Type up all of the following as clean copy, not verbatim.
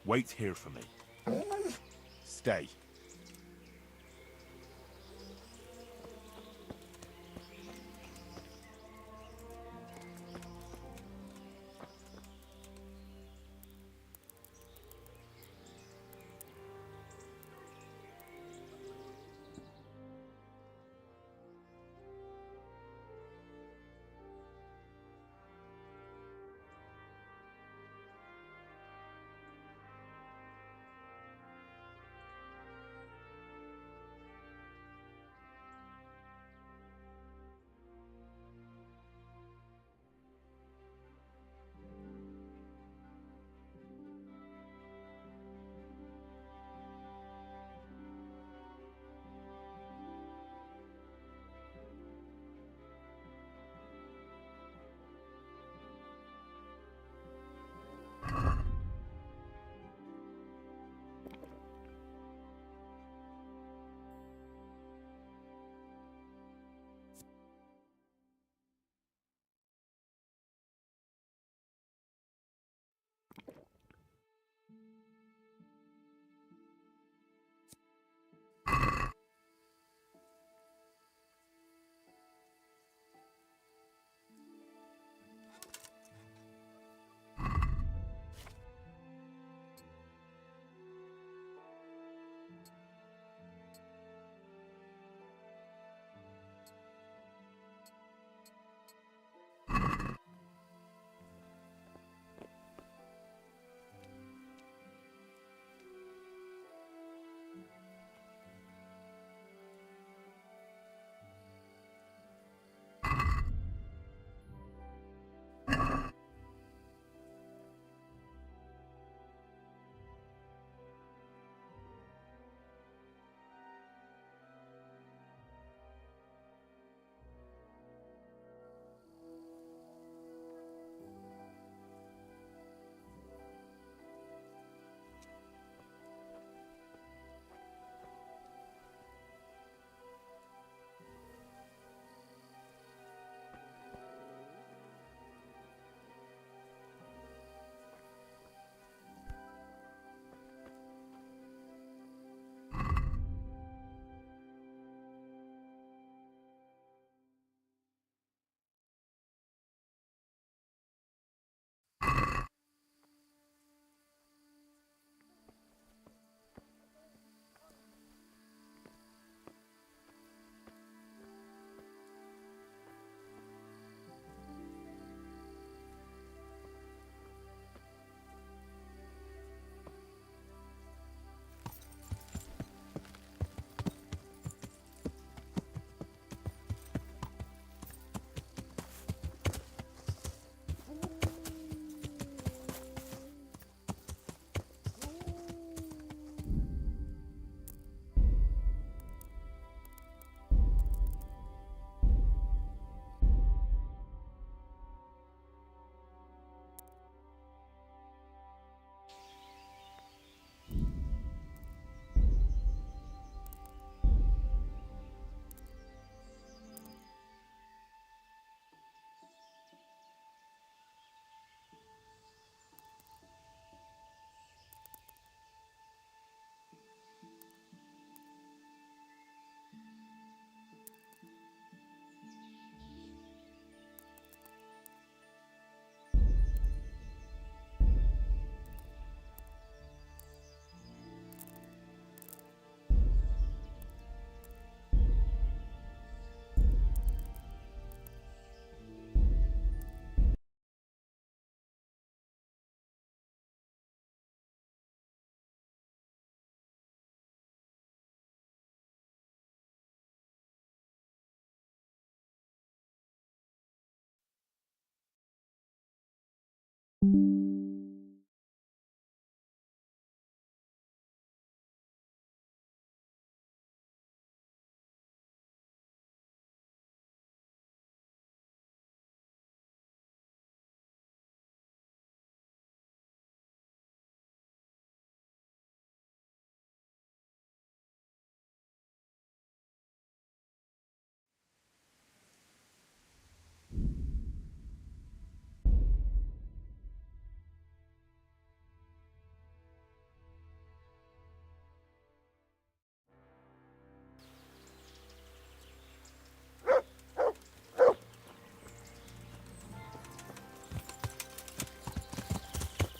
Wait here for me. Stay.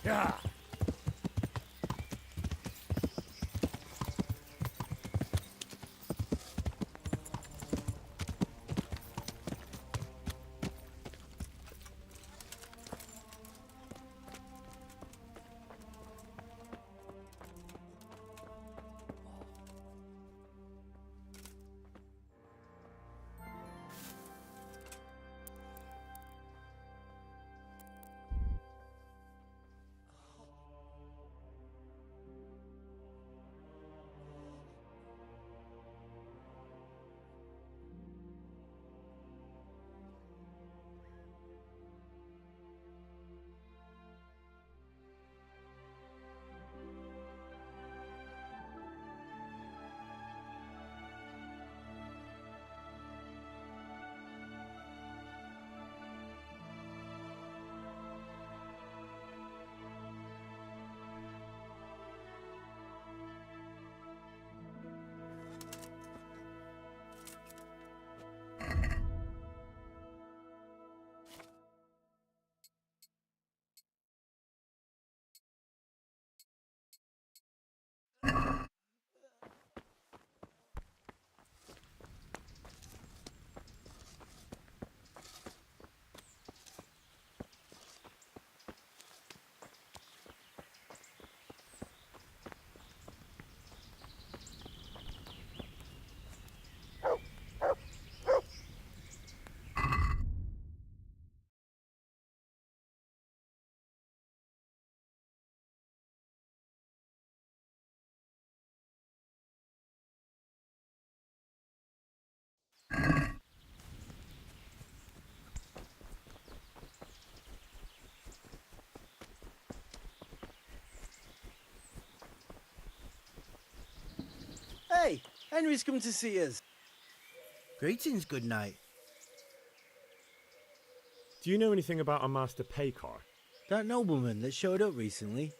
Yeah. Hey, Henry's come to see us. Greetings, good night. Do you know anything about a Master Paykar? That nobleman that showed up recently.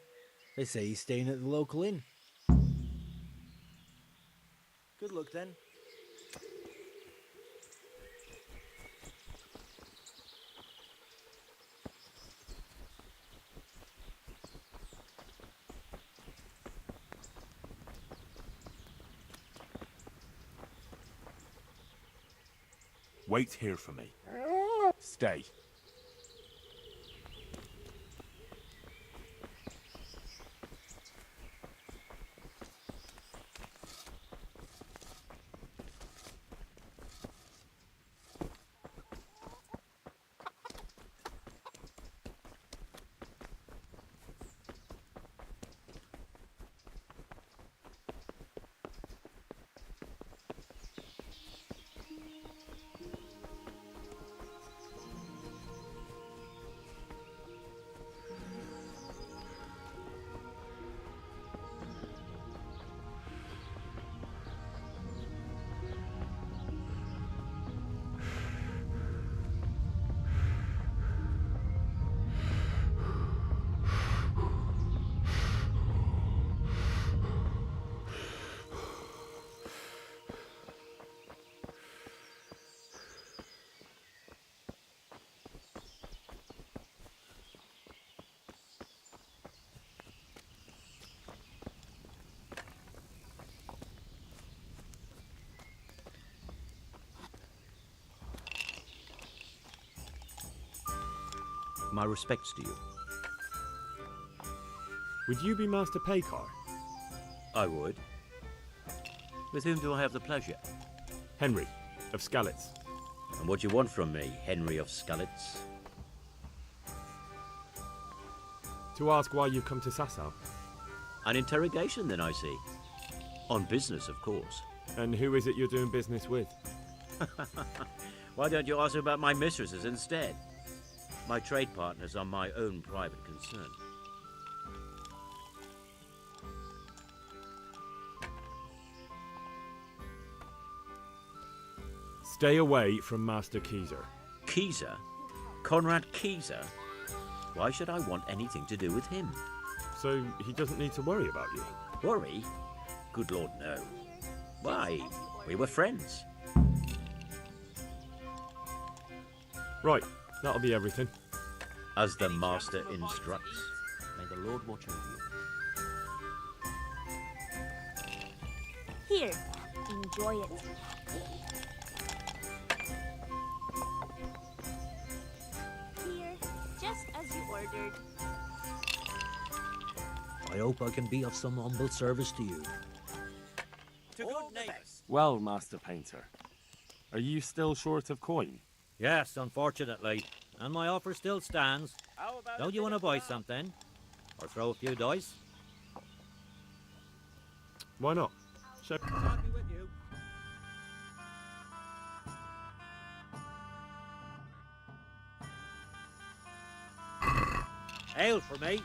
They say he's staying at the local inn. Good luck then. Wait here for me. Stay. My respects to you. Would you be Master Paykar? I would. With whom do I have the pleasure? Henry, of Skalitz. And what do you want from me, Henry of Skalitz? To ask why you've come to Sasau. An interrogation, then, I see. On business, of course. And who is it you're doing business with? Why don't you ask about my mistresses instead? My trade partners are my own private concern. Stay away from Master Kieser. Kieser? Konrad Kieser? Why should I want anything to do with him? So he doesn't need to worry about you. Worry? Good Lord, no. Why? We were friends. Right, that'll be everything. As the master instructs. May the The Lord watch over you. Here, enjoy it. Here, just as you ordered. I hope I can be of some humble service to you. To good neighbours. Well, Master Painter, are you still short of coin? Yes, unfortunately. And my offer still stands. Don't you want to buy something? Or throw a few dice? Why not? I'll be with you. Ale for me.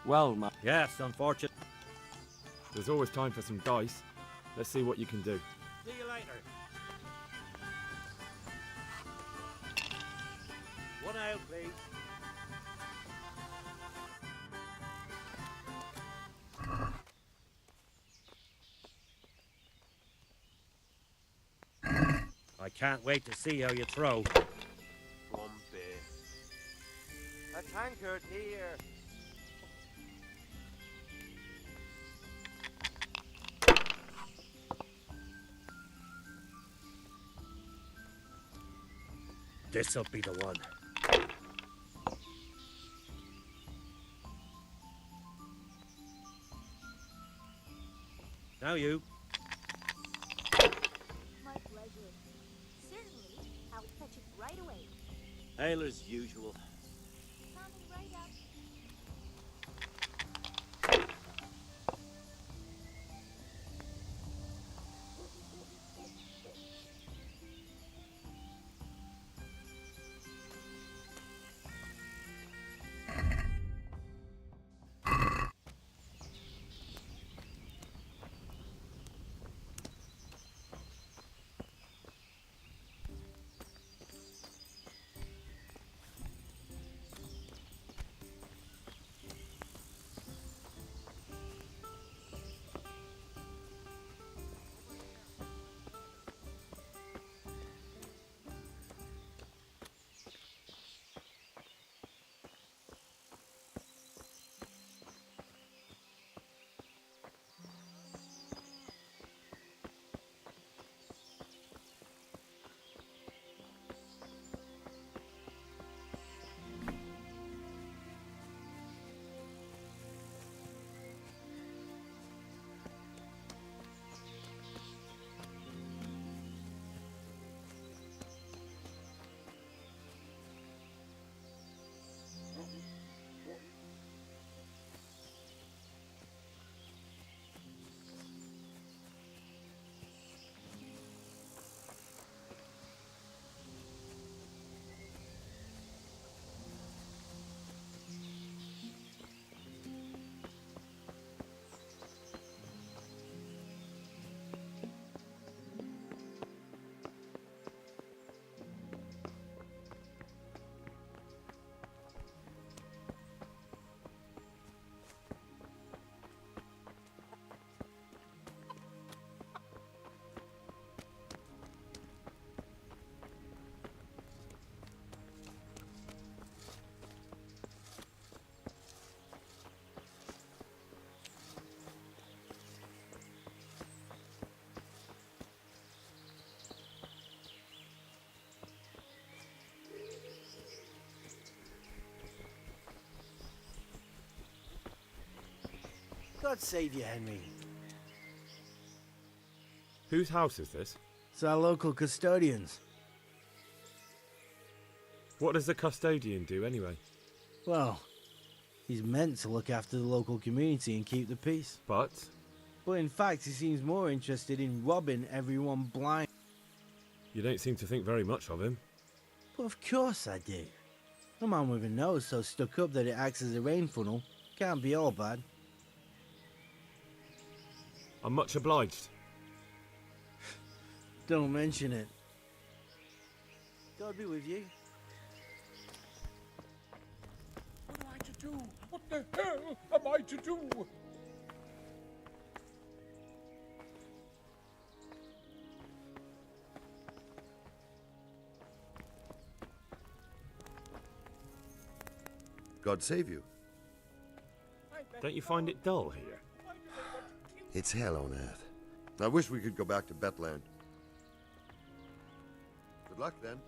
Well, Yes, unfortunately. there's always time for some dice. Let's see what you can do. See you later. One ale, please. I can't wait to see how you throw. Grumpy. A tankard here. This'll be the one. Now you. My pleasure. Certainly, I'll fetch it right away. Ale as usual. Coming right up. God save you, Henry. Whose house is this? It's our local custodians. What does the custodian do anyway? Well, he's meant to look after the local community and keep the peace. But But in fact, he seems more interested in robbing everyone blind. you don't seem to think very much of him. But of course I do. A man with a nose so stuck up that it acts as a rain funnel can't be all bad. I'm much obliged. Don't mention it. God be with you. What am I to do? What the hell am I to do? God save you. Don't you find it dull here? It's hell on earth. I wish we could go back to Betland. Good luck then.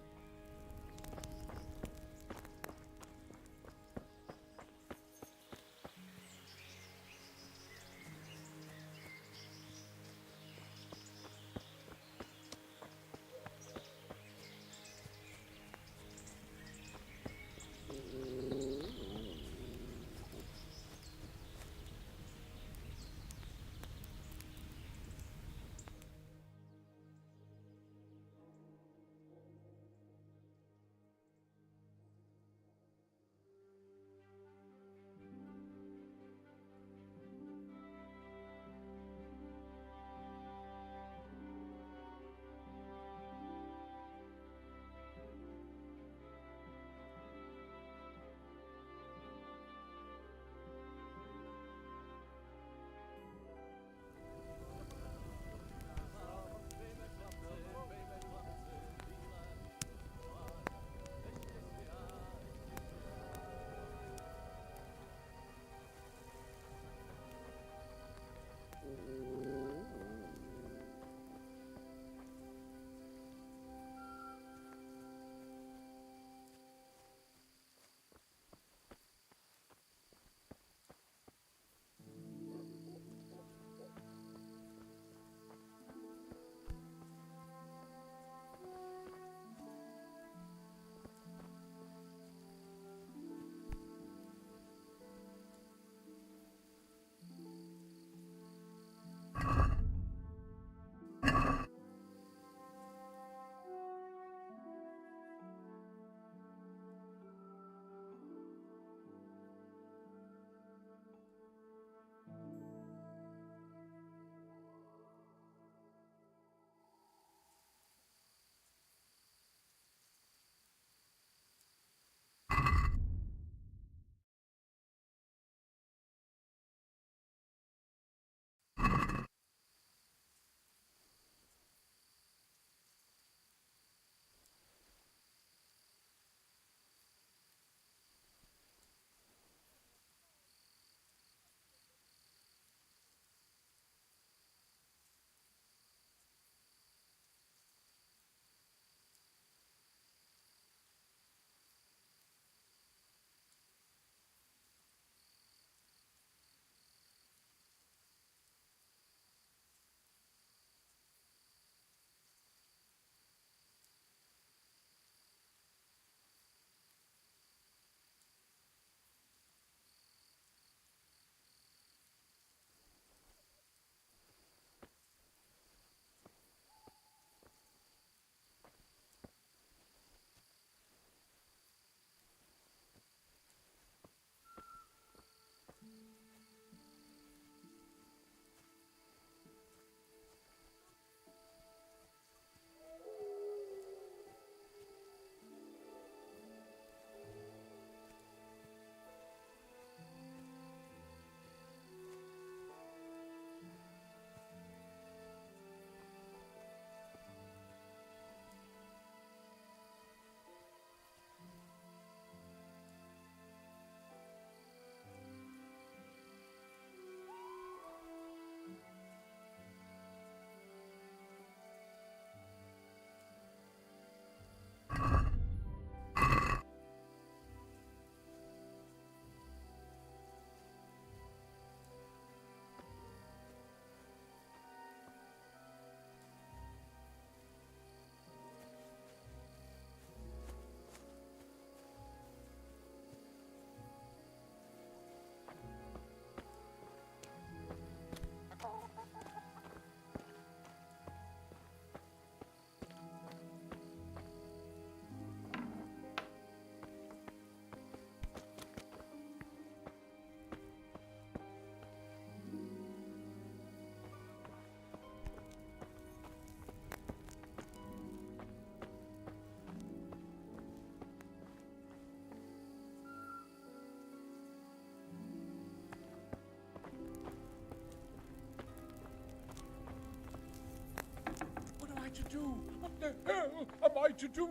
do? What the hell am I to do?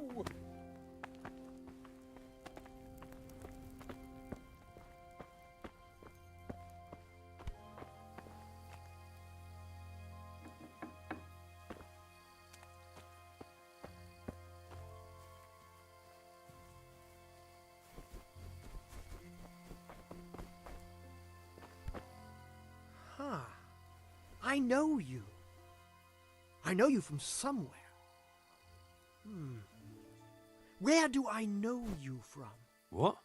Huh. I know you. I know you from somewhere. Where do I know you from? What?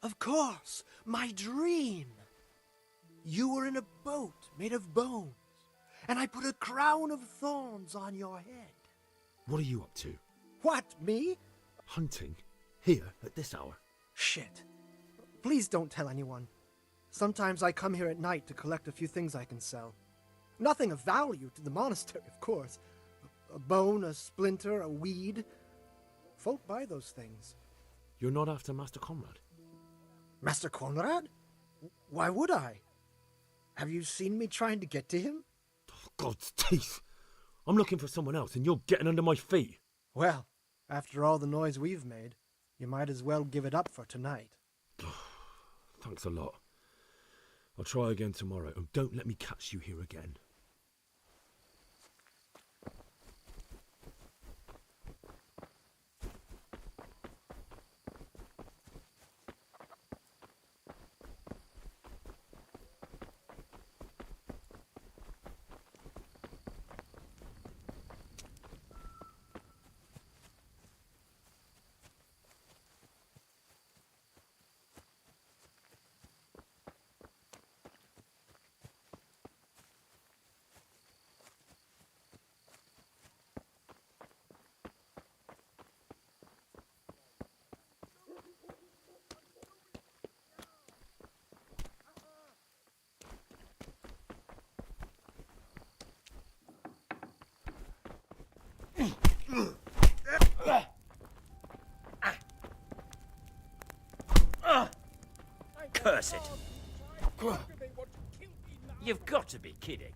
Of course, my dream. You were in a boat made of bones, and I put a crown of thorns on your head. What are you up to? What, me? Hunting? Here, at this hour? Shit. Please don't tell anyone. Sometimes I come here at night to collect a few things I can sell. Nothing of value to the monastery, of course. A bone, a splinter, a weed. Folk buy those things. You're not after Master Konrad? Master Konrad? Why would I? Have you seen me trying to get to him? Oh, God's teeth! I'm looking for someone else and you're getting under my feet. Well, after all the noise we've made, you might as well give it up for tonight. Thanks a lot. I'll try again tomorrow, and don't let me catch you here again. Curse it! You've got to be kidding.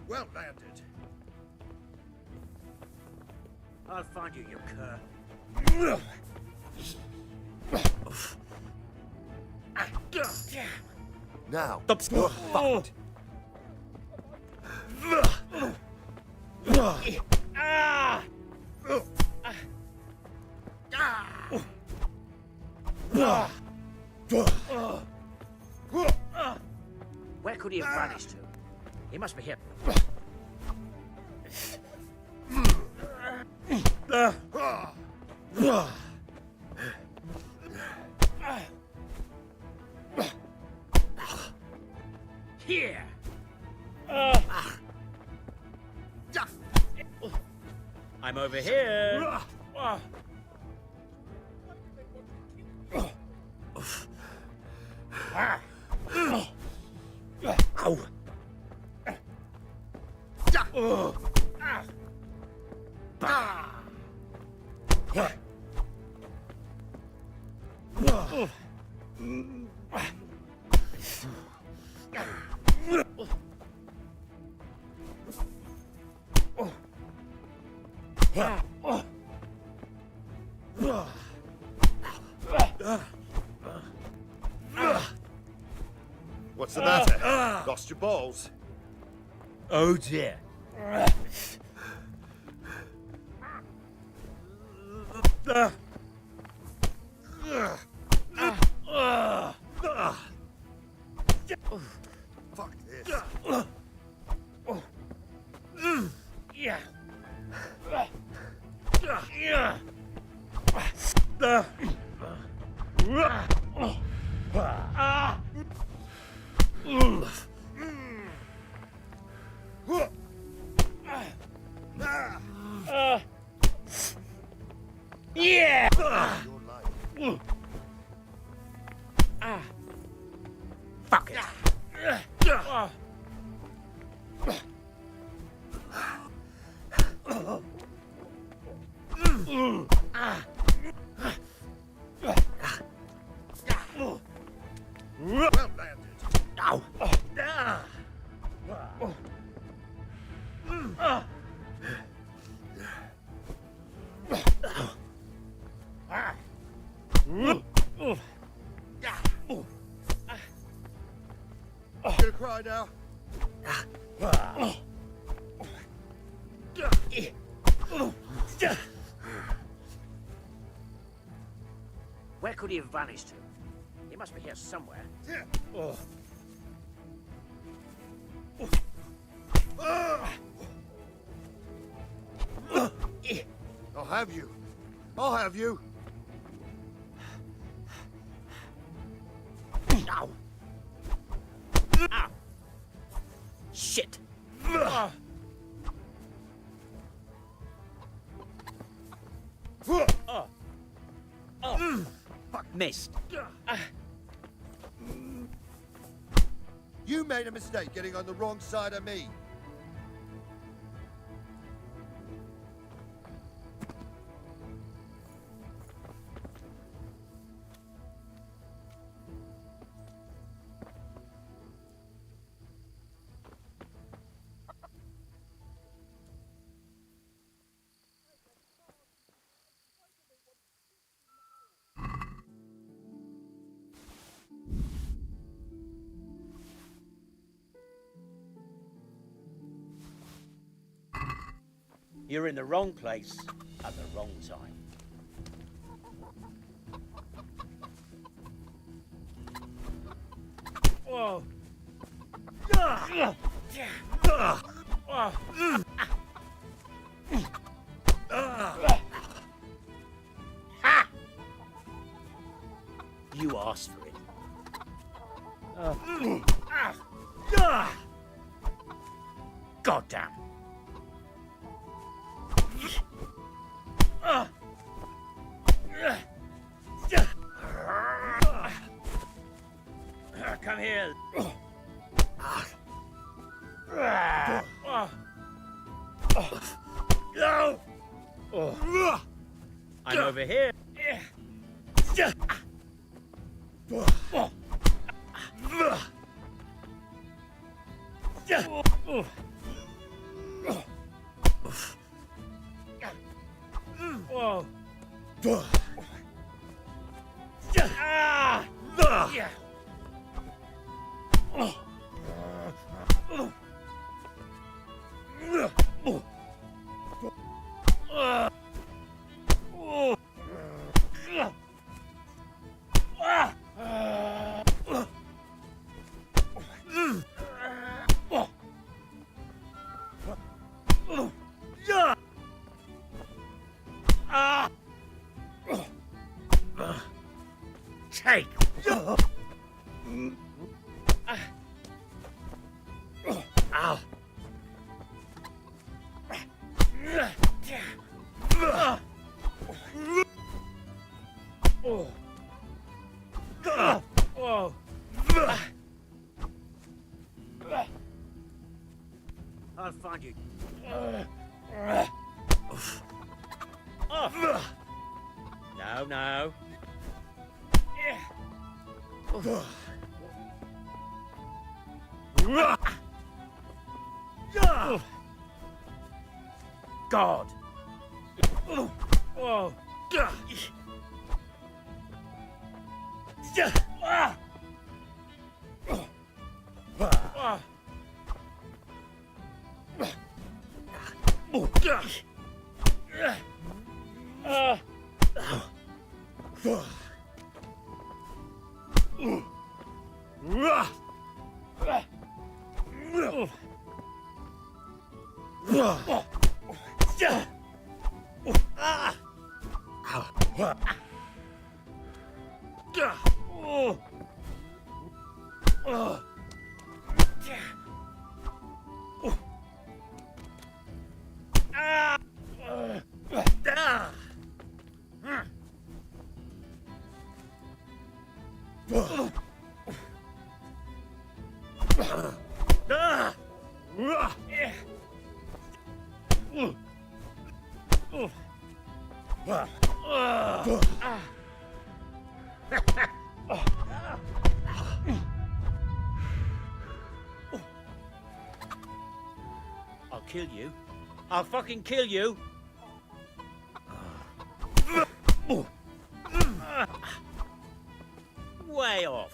Well landed. I'll find you, you cur. Now, Stop. fucked. Where could he have vanished to? He must be here. Here! I'm over here! What's the matter? Lost your balls? Oh dear. Fuck this. Yeah. Yeah. Your life. Fuck it. Well landed. Ow. Gonna cry now? Where could he have vanished to? He must be here somewhere. I'll have you. I'll have you. Ow. Ow. Shit. Fuck, missed. You made a mistake getting on the wrong side of me. You're in the wrong place at the wrong time. Whoa. You asked for it. God damn. Come here. No. I'm over here. Whoa. Take. Ow. I'll find you. No, no. God. Whoa. kill you. I'll fucking kill you. Way off.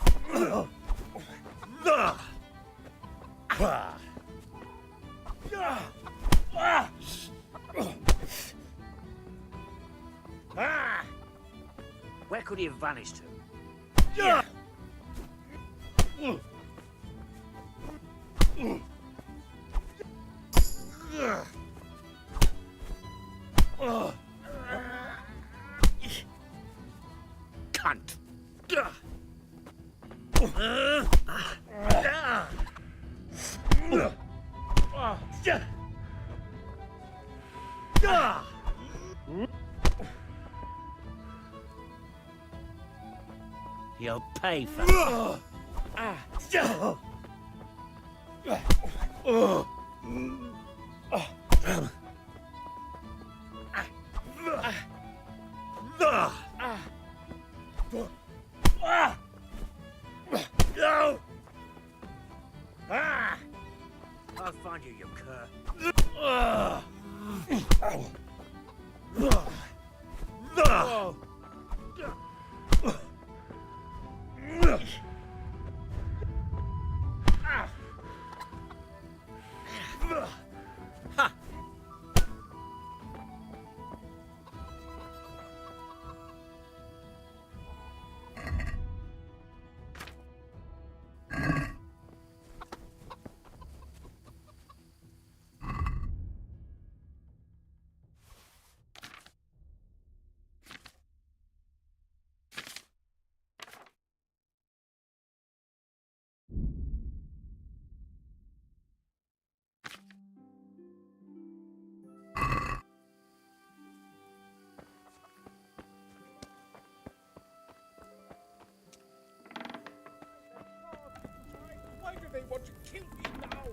Where could he have vanished to? Cunt. He'll pay for it. I'll find you, you cur. Why do they want to kill me now?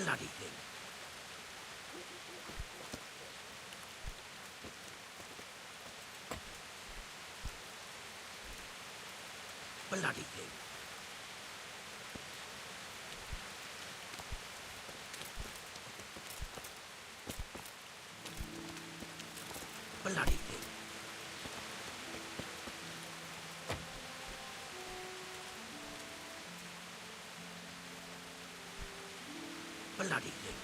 Bloody thing. Bloody thing. Bloody thing. Bloody thing.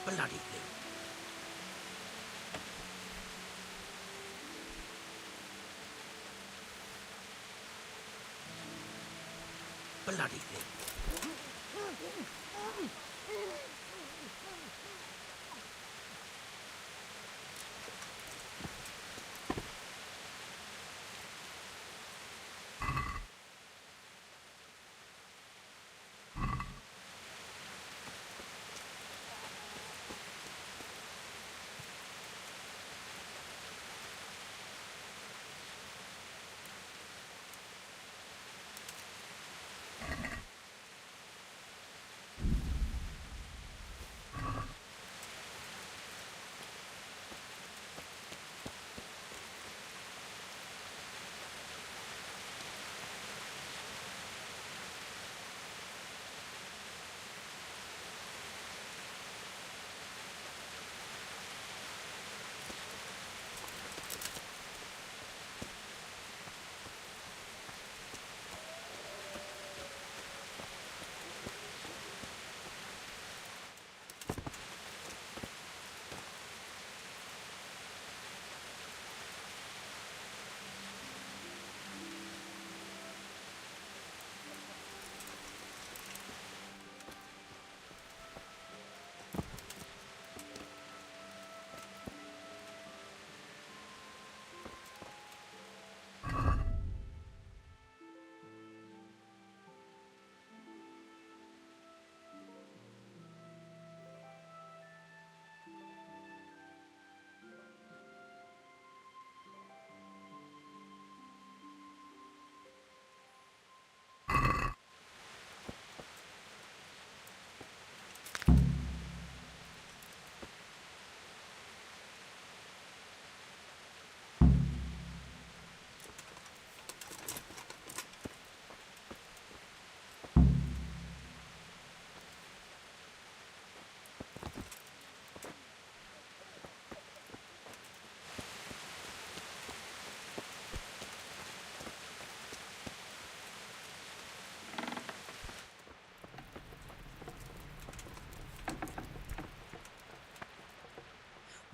Bloody thing. Bloody thing.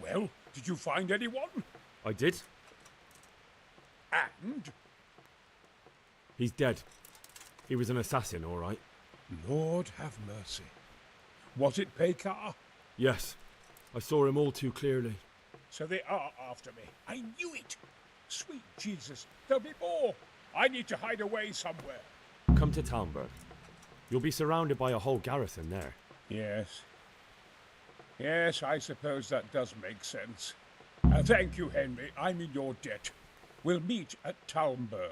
Well, did you find anyone? I did. And? He's dead. He was an assassin, all right. Lord have mercy. Was it Pekar? Yes. I saw him all too clearly. So they are after me. I knew it. Sweet Jesus, there'll be more. I need to hide away somewhere. Come to Talmberg. You'll be surrounded by a whole garrison there. Yes. Yes, I suppose that does make sense. Thank you, Henry. I'm in your debt. We'll meet at Talmberg.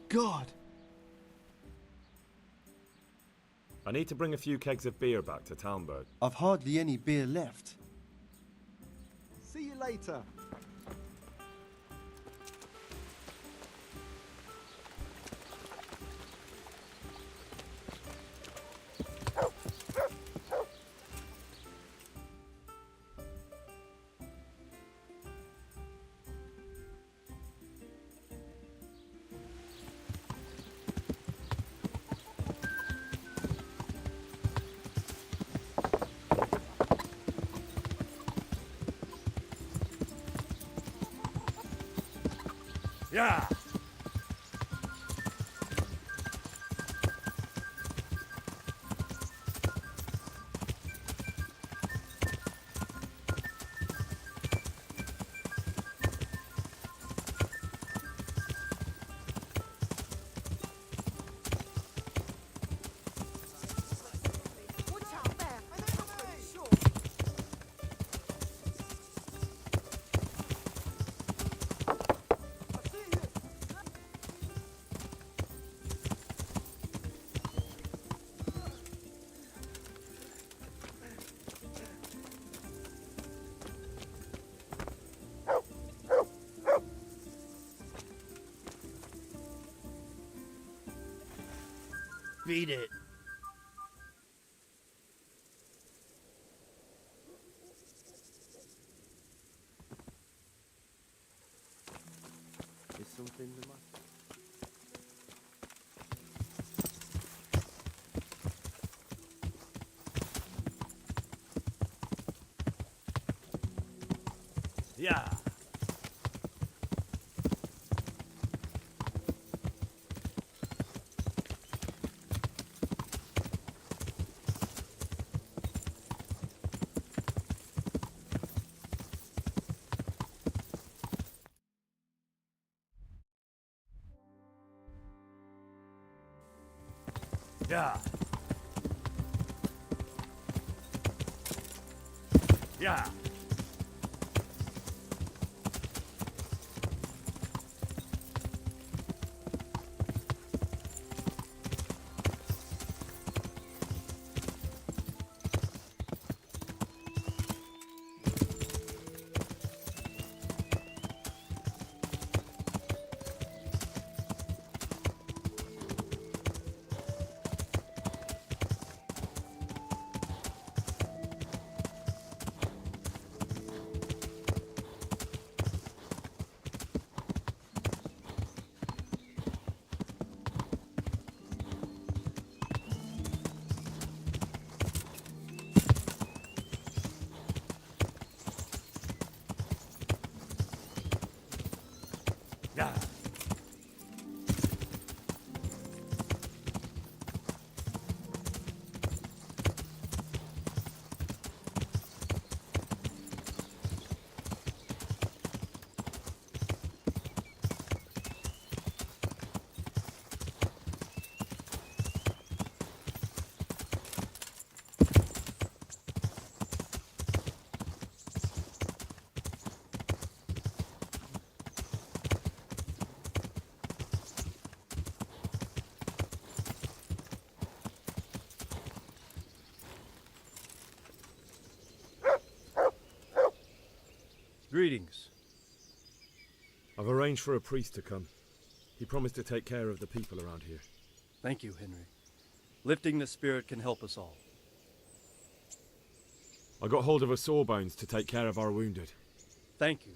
God! I need to bring a few kegs of beer back to Talmberg. I've hardly any beer left. See you later. Yeah! Beat it. Is something the matter? Yeah. Yeah! Yeah! Yeah! Greetings. I've arranged for a priest to come. He promised to take care of the people around here. Thank you, Henry. Lifting the spirit can help us all. I got hold of a sawbones to take care of our wounded. Thank you.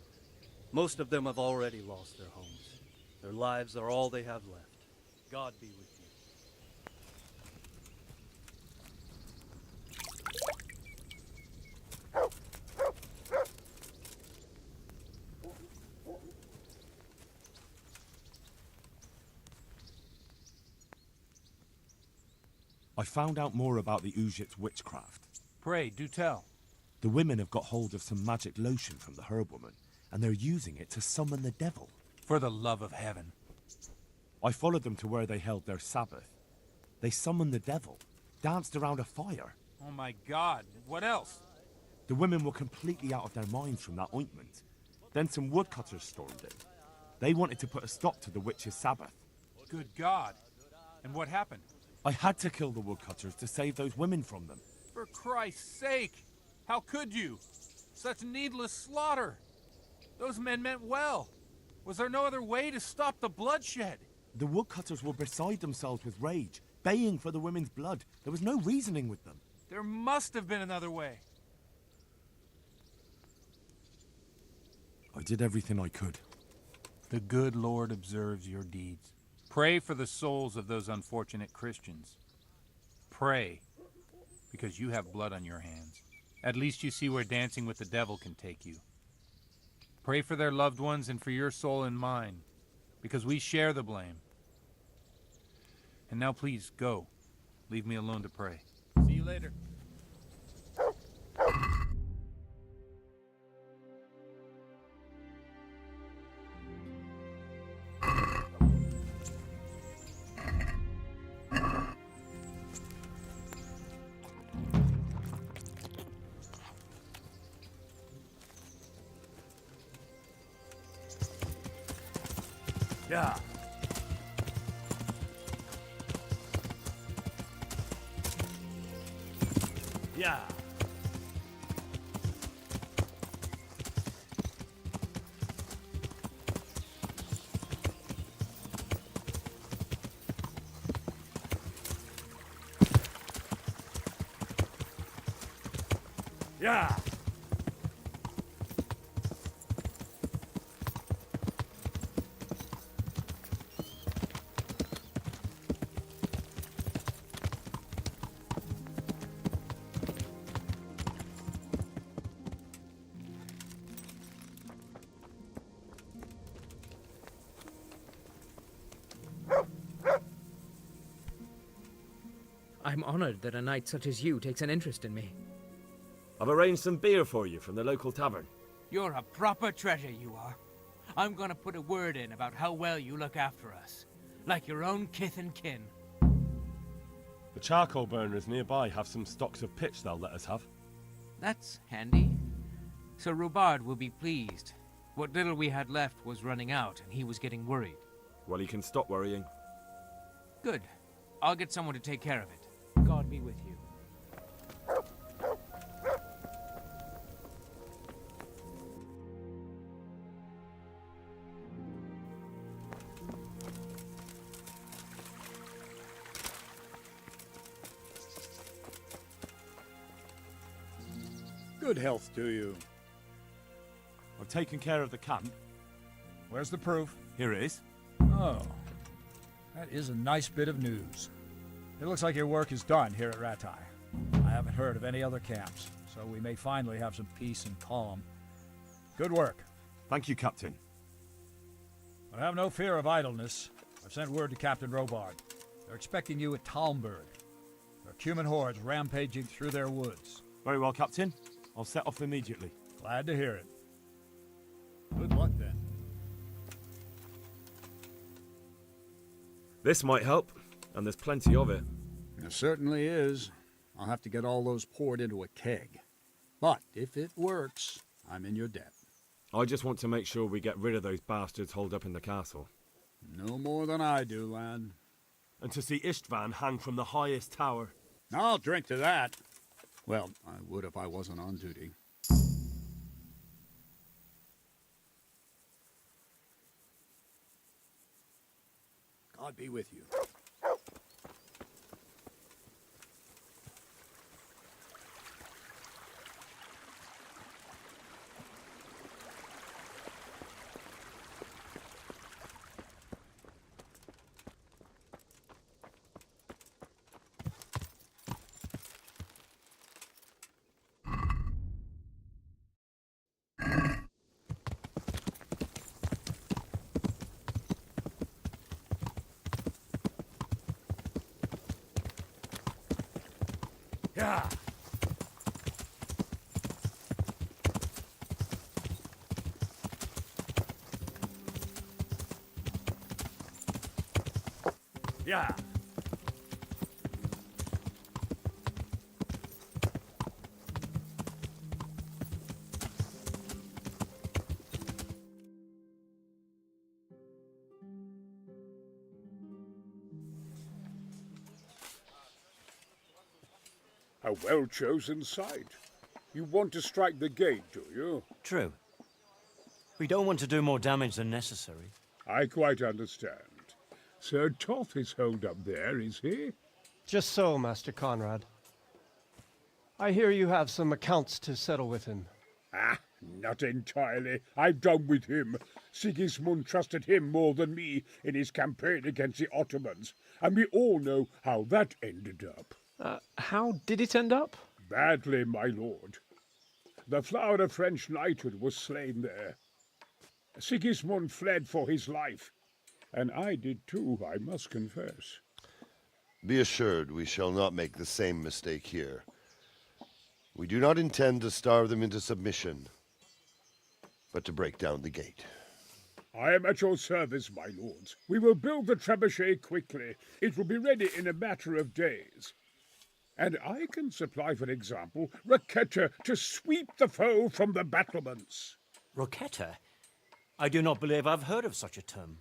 Most of them have already lost their homes. Their lives are all they have left. God be with you. I found out more about the Ujit's witchcraft. Pray, do tell. The women have got hold of some magic lotion from the herb woman, and they're using it to summon the devil. For the love of heaven. I followed them to where they held their Sabbath. They summoned the devil, danced around a fire. Oh my God, what else? The women were completely out of their minds from that ointment. Then some woodcutters stormed in. They wanted to put a stop to the witch's Sabbath. Good God. And what happened? I had to kill the woodcutters to save those women from them. For Christ's sake! How could you? Such needless slaughter! Those men meant well. Was there no other way to stop the bloodshed? The woodcutters were beside themselves with rage, baying for the women's blood. There was no reasoning with them. There must have been another way. I did everything I could. The good Lord observes your deeds. Pray for the souls of those unfortunate Christians. Pray, because you have blood on your hands. At least you see where dancing with the devil can take you. Pray for their loved ones and for your soul and mine, because we share the blame. And now please, go. Leave me alone to pray. See you later. Yeah. Yeah. Yeah. I'm honored that a knight such as you takes an interest in me. I've arranged some beer for you from the local tavern. You're a proper treasure, you are. I'm gonna put a word in about how well you look after us. Like your own kith and kin. The charcoal burners nearby have some stocks of pitch they'll let us have. That's handy. Sir Robard will be pleased. What little we had left was running out, and he was getting worried. Well, he can stop worrying. Good. I'll get someone to take care of it. God be with you. Good health to you. I've taken care of the camp. Where's the proof? Here it is. Oh. That is a nice bit of news. It looks like your work is done here at Ratai. I haven't heard of any other camps, so we may finally have some peace and calm. Good work. Thank you, Captain. But have no fear of idleness. I've sent word to Captain Robard. They're expecting you at Talmberg. There are Cuman hordes rampaging through their woods. Very well, Captain. I'll set off immediately. Glad to hear it. Good luck, then. This might help, and there's plenty of it. It certainly is. I'll have to get all those poured into a keg. But if it works, I'm in your debt. I just want to make sure we get rid of those bastards holed up in the castle. No more than I do, lad. And to see Istvan hang from the highest tower. I'll drink to that. Well, I would if I wasn't on duty. God be with you. Yeah. Yeah. A well-chosen site. You want to strike the gate, do you? True. We don't want to do more damage than necessary. I quite understand. Sir Toth is holed up there, is he? Just so, Master Konrad. I hear you have some accounts to settle with him. Ah, not entirely. I've done with him. Sigismund trusted him more than me in his campaign against the Ottomans, and we all know how that ended up. How did it end up? Badly, my lord. The flower of French knighthood was slain there. Sigismund fled for his life, and I did too, I must confess. Be assured we shall not make the same mistake here. We do not intend to starve them into submission, but to break down the gate. I am at your service, my lords. We will build the trebuchet quickly. It will be ready in a matter of days. And I can supply, for example, Roquetta to sweep the foe from the battlements. Roquetta? I do not believe I've heard of such a term.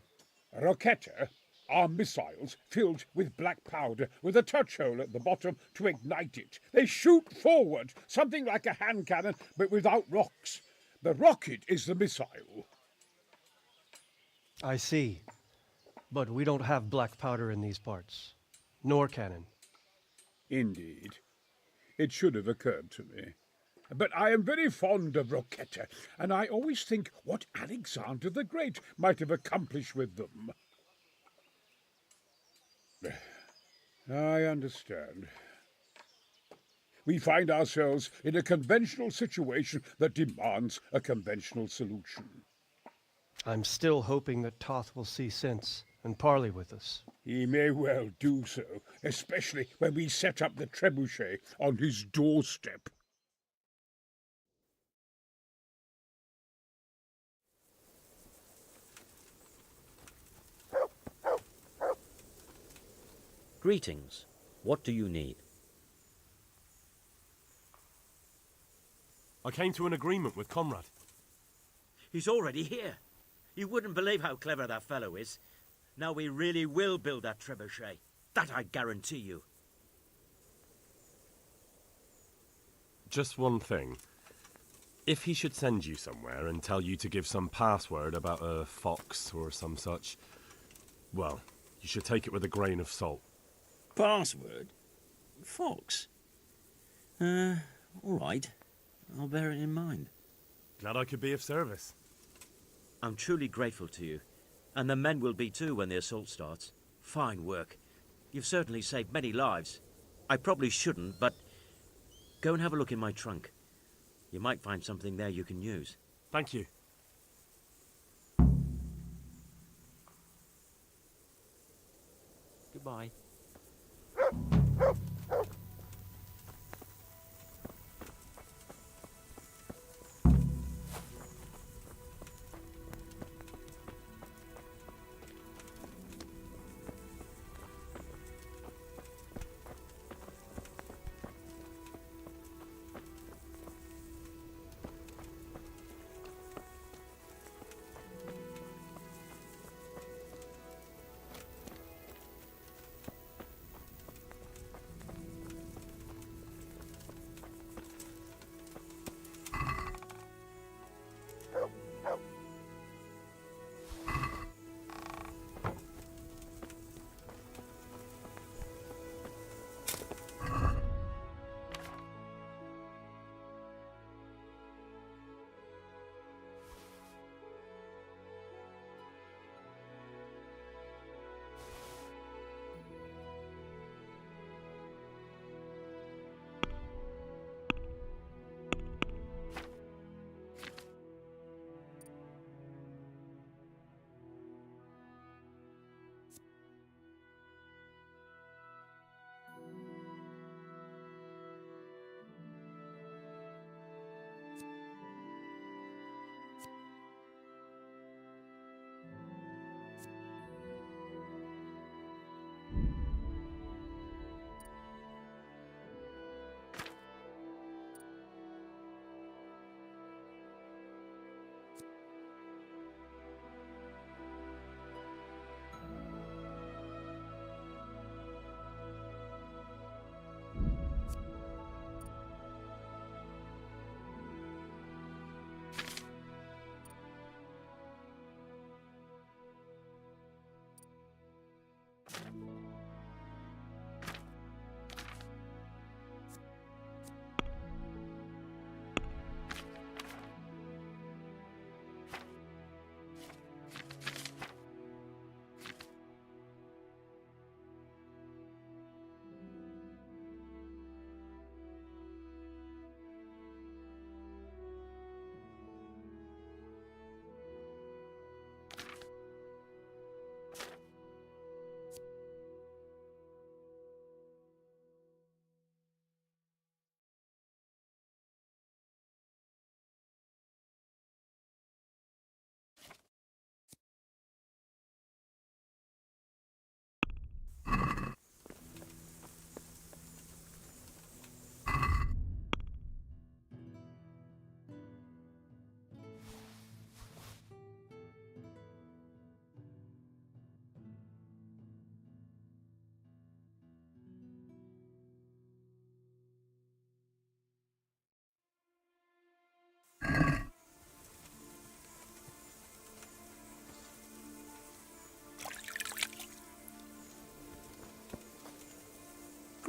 Roquetta are missiles filled with black powder with a touch hole at the bottom to ignite it. They shoot forward, something like a hand cannon, but without rocks. The rocket is the missile. I see. But we don't have black powder in these parts. Nor cannon. Indeed. It should have occurred to me. But I am very fond of Roquetta, and I always think what Alexander the Great might have accomplished with them. I understand. We find ourselves in a conventional situation that demands a conventional solution. I'm still hoping that Toth will see sense and parley with us. He may well do so, especially when we set up the trebuchet on his doorstep. Greetings. What do you need? I came to an agreement with Konrad. He's already here. You wouldn't believe how clever that fellow is. Now we really will build that trebuchet. That I guarantee you. Just one thing. If he should send you somewhere and tell you to give some password about a fox or some such, well, you should take it with a grain of salt. Password? Fox? All right. I'll bear it in mind. Glad I could be of service. I'm truly grateful to you. And the men will be too when the assault starts. Fine work. You've certainly saved many lives. I probably shouldn't, but go and have a look in my trunk. You might find something there you can use. Thank you. Goodbye.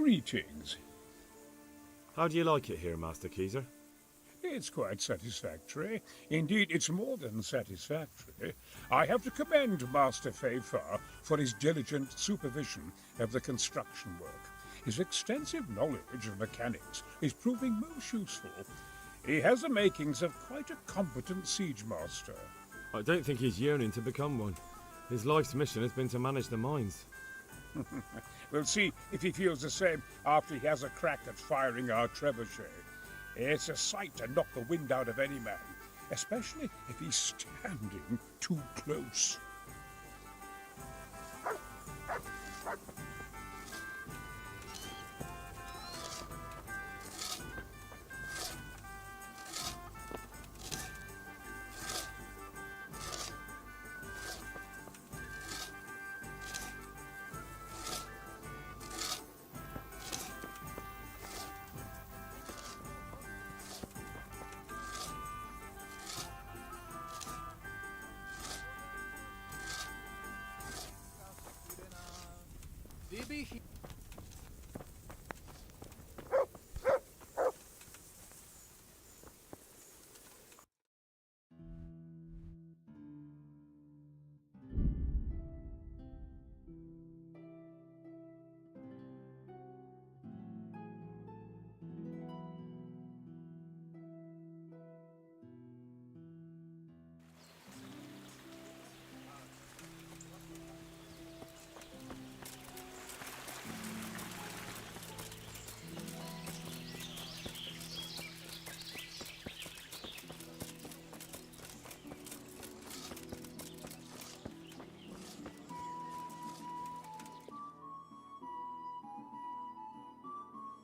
Greetings. How do you like it here, Master Keezer? It's quite satisfactory. Indeed, it's more than satisfactory. I have to commend Master Fayfar for his diligent supervision of the construction work. His extensive knowledge of mechanics is proving most useful. He has the makings of quite a competent siege master. I don't think he's yearning to become one. His life's mission has been to manage the mines. We'll see if he feels the same after he has a crack at firing our trebuchet. It's a sight to knock the wind out of any man, especially if he's standing too close.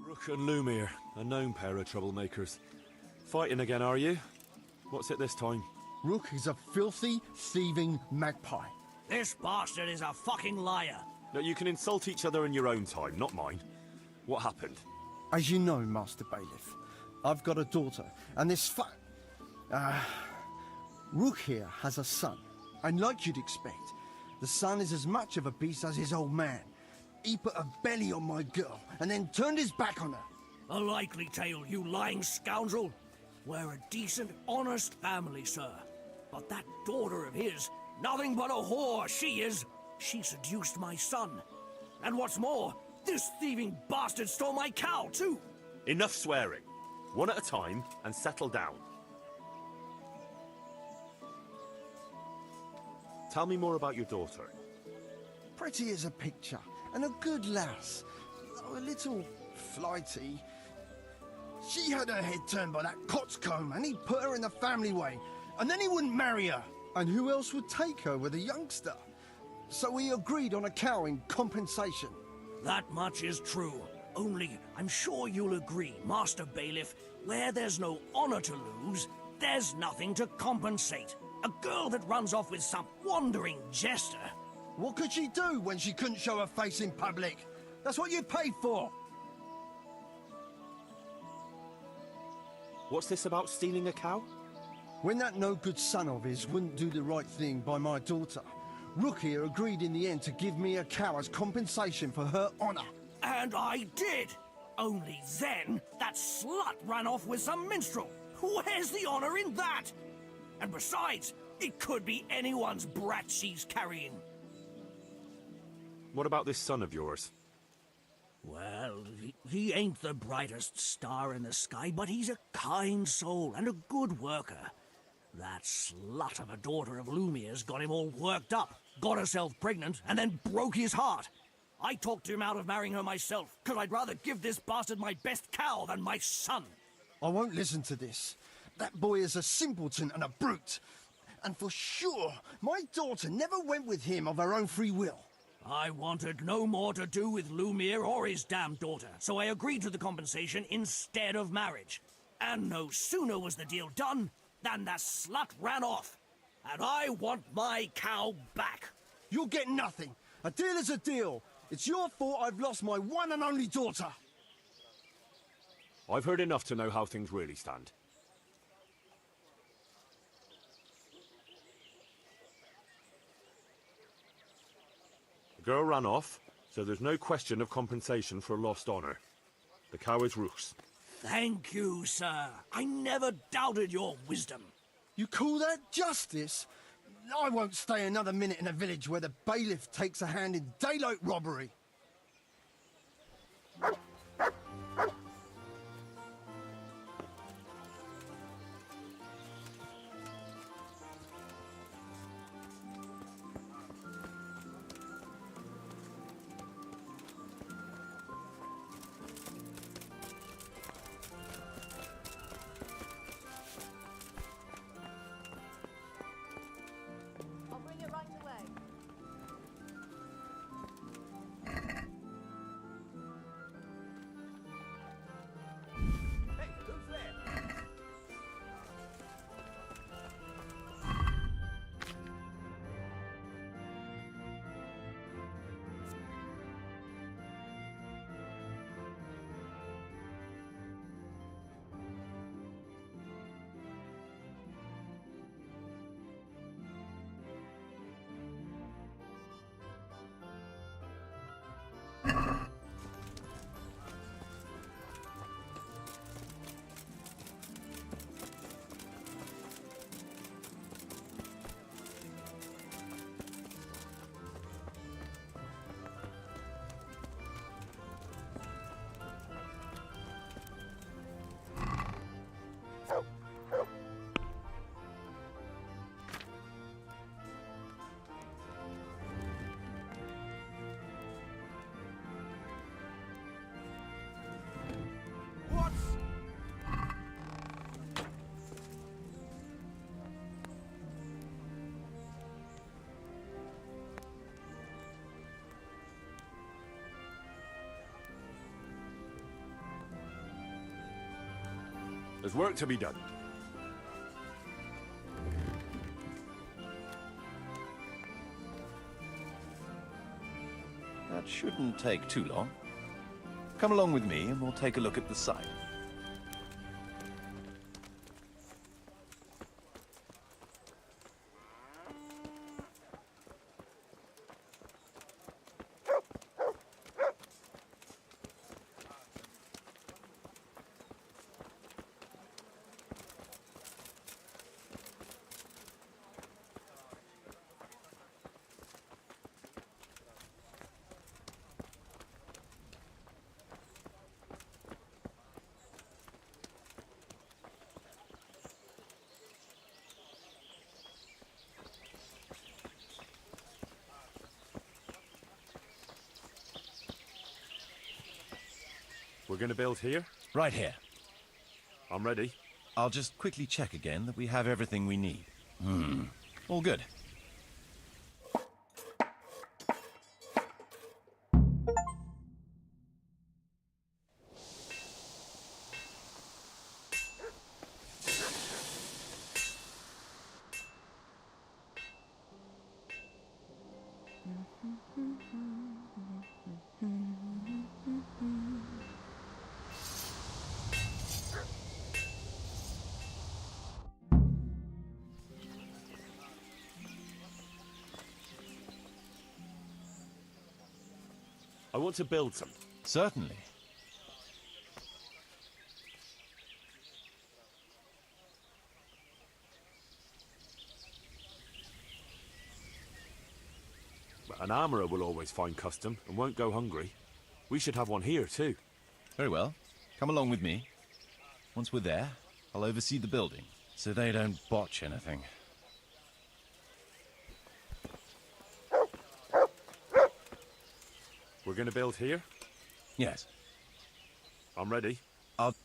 Rook and Lumir, a known pair of troublemakers. Fighting again, are you? What's it this time? Rook is a filthy, thieving magpie. This bastard is a fucking liar. No, you can insult each other in your own time, not mine. What happened? As you know, Master Bailiff, I've got a daughter, and this Rook here has a son. And like you'd expect, the son is as much of a beast as his old man. He put a belly on my girl, and then turned his back on her. A likely tale, you lying scoundrel. We're a decent, honest family, sir. But that daughter of his, nothing but a whore, she is. She seduced my son. And what's more, this thieving bastard stole my cow, too. Enough swearing. One at a time, and settle down. Tell me more about your daughter. Pretty as a picture, and a good lass. Though a little flighty. She had her head turned by that coxcomb, and he put her in the family way. And then he wouldn't marry her. And who else would take her with a youngster? So we agreed on a cow in compensation. That much is true. Only, I'm sure you'll agree, Master Bailiff, where there's no honor to lose, there's nothing to compensate. A girl that runs off with some wandering jester. What could she do when she couldn't show her face in public? That's what you paid for. What's this about stealing a cow? When that no-good son of his wouldn't do the right thing by my daughter, Rook here agreed in the end to give me a cow as compensation for her honor. And I did! Only then, that slut ran off with some minstrel. Where's the honor in that? And besides, it could be anyone's brat she's carrying. What about this son of yours? Well, he ain't the brightest star in the sky, but he's a kind soul and a good worker. That slut of a daughter of Lumire's got him all worked up, got herself pregnant, and then broke his heart. I talked him out of marrying her myself, because I'd rather give this bastard my best cow than my son. I won't listen to this. That boy is a simpleton and a brute. And for sure, my daughter never went with him of her own free will. I wanted no more to do with Lumire or his damn daughter, so I agreed to the compensation instead of marriage. And no sooner was the deal done than the slut ran off. And I want my cow back. You'll get nothing. A deal is a deal. It's your fault I've lost my one and only daughter. I've heard enough to know how things really stand. The girl ran off, So there's no question of compensation for lost honor. The cow is Rook's. Thank you, sir. I never doubted your wisdom. You call that justice? I won't stay another minute in a village where the bailiff takes a hand in daylight robbery. I'll bring it right away. Hey, who's there? There's work to be done. That shouldn't take too long. Come along with me and we'll take a look at the site. We're gonna build here? Right here. I'm ready. I'll just quickly check again that we have everything we need. All good. I want to build some. Certainly. An armourer will always find custom and won't go hungry. We should have one here too. Very well. Come along with me. Once we're there, I'll oversee the building, so they don't botch anything. We're gonna build here? Yes. I'm ready. I'll...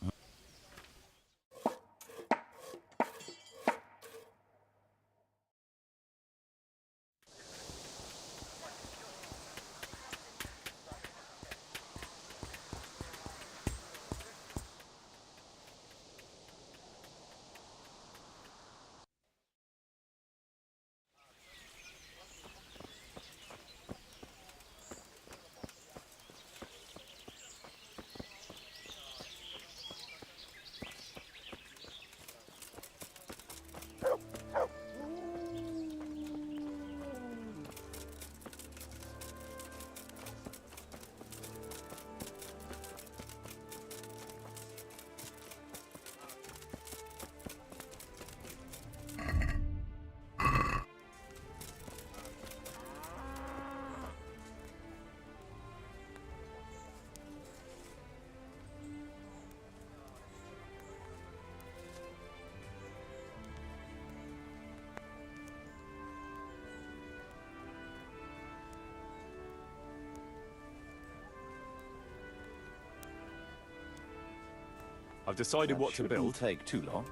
I've decided what to build. Won't take too long.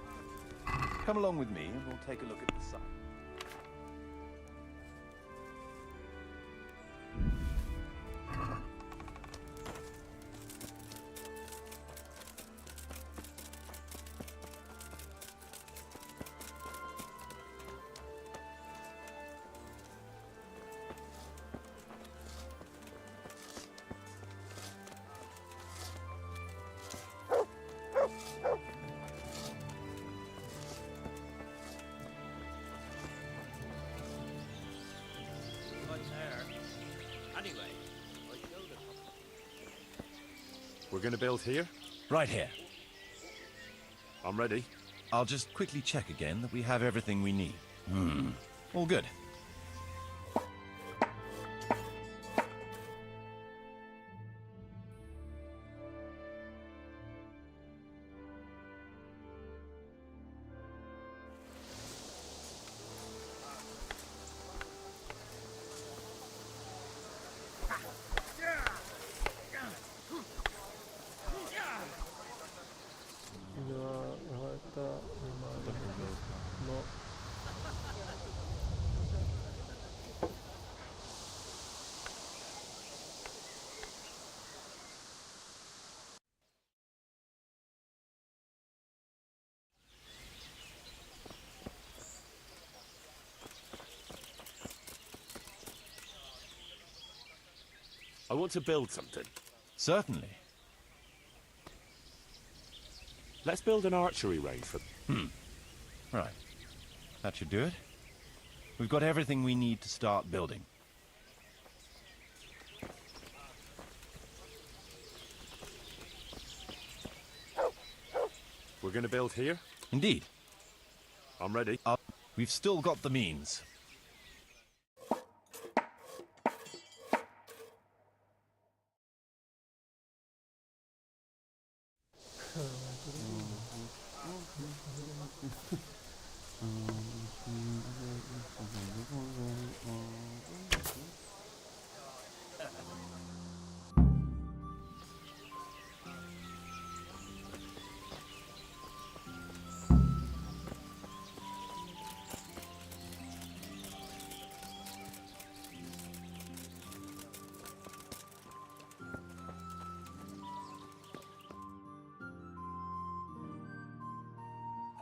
Come along with me and we'll take a look at the site. We're going to build here? Right here. I'm ready. I'll just quickly check again that we have everything we need. All good. I want to build something. Certainly. Let's build an archery range for... Right. That should do it. We've got everything we need to start building. We're going to build here? Indeed. I'm ready. We've still got the means.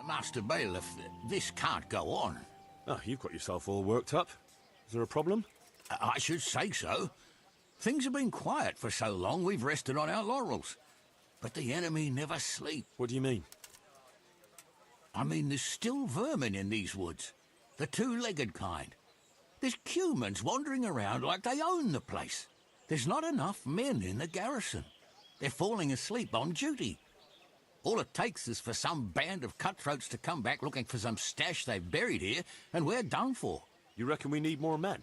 Master Bailiff, this can't go on. Oh, you've got yourself all worked up. Is there a problem? I should say so. Things have been quiet for so long we've rested on our laurels. But the enemy never sleep. What do you mean? I mean, there's still vermin in these woods. The two-legged kind. There's humans wandering around like they own the place. There's not enough men in the garrison. They're falling asleep on duty. All it takes is for some band of cutthroats to come back looking for some stash they've buried here, and we're done for. You reckon we need more men?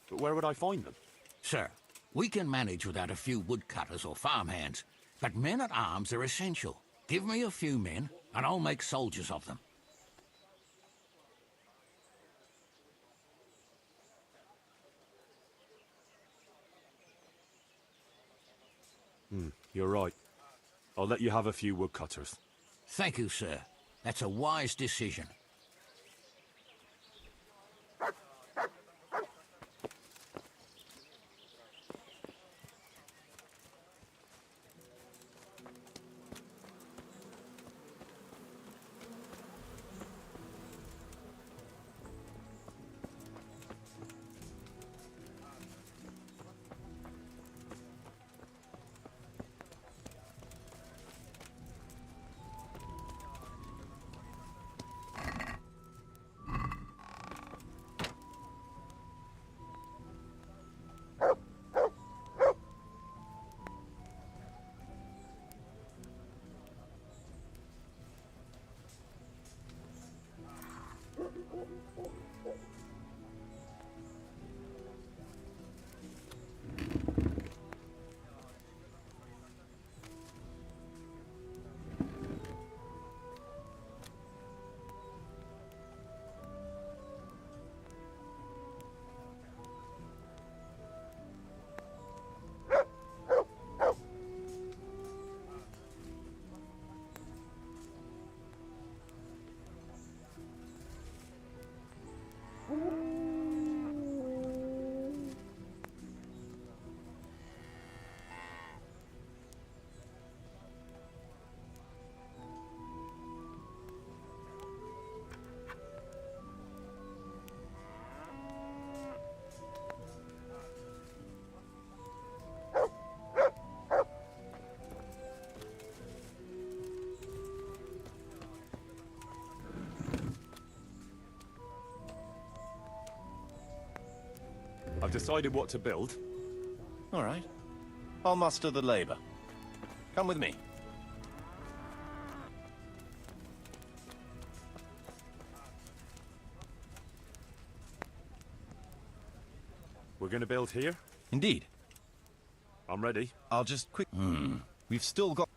But where would I find them? Sir, we can manage without a few woodcutters or farmhands, but men-at-arms are essential. Give me a few men, and I'll make soldiers of them. You're right. I'll let you have a few woodcutters. Thank you, sir. That's a wise decision. I've decided what to build. All right. I'll muster the labor. Come with me. We're going to build here? Indeed. I'm ready. I'll just quick... We've still got...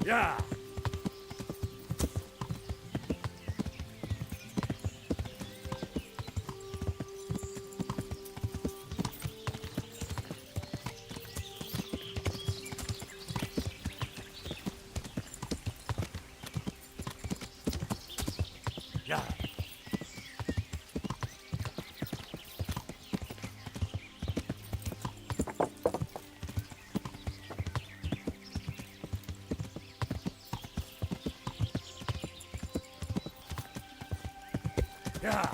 Yeah. Yeah. Yeah.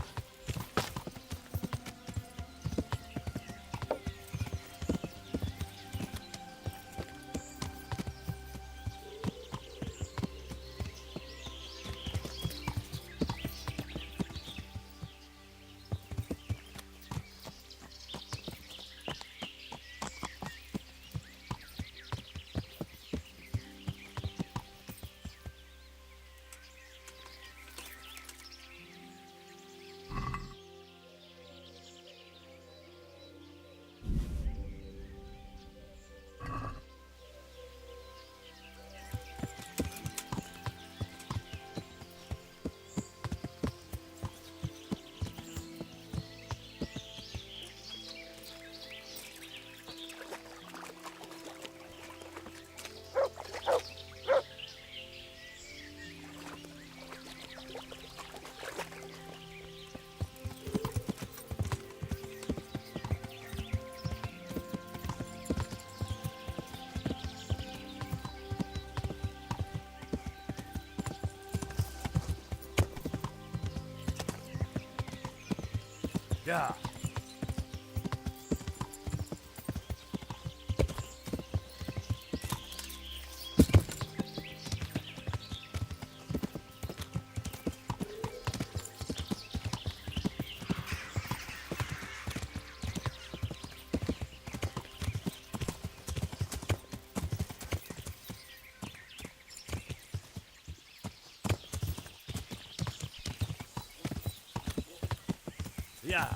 Yeah. Yeah.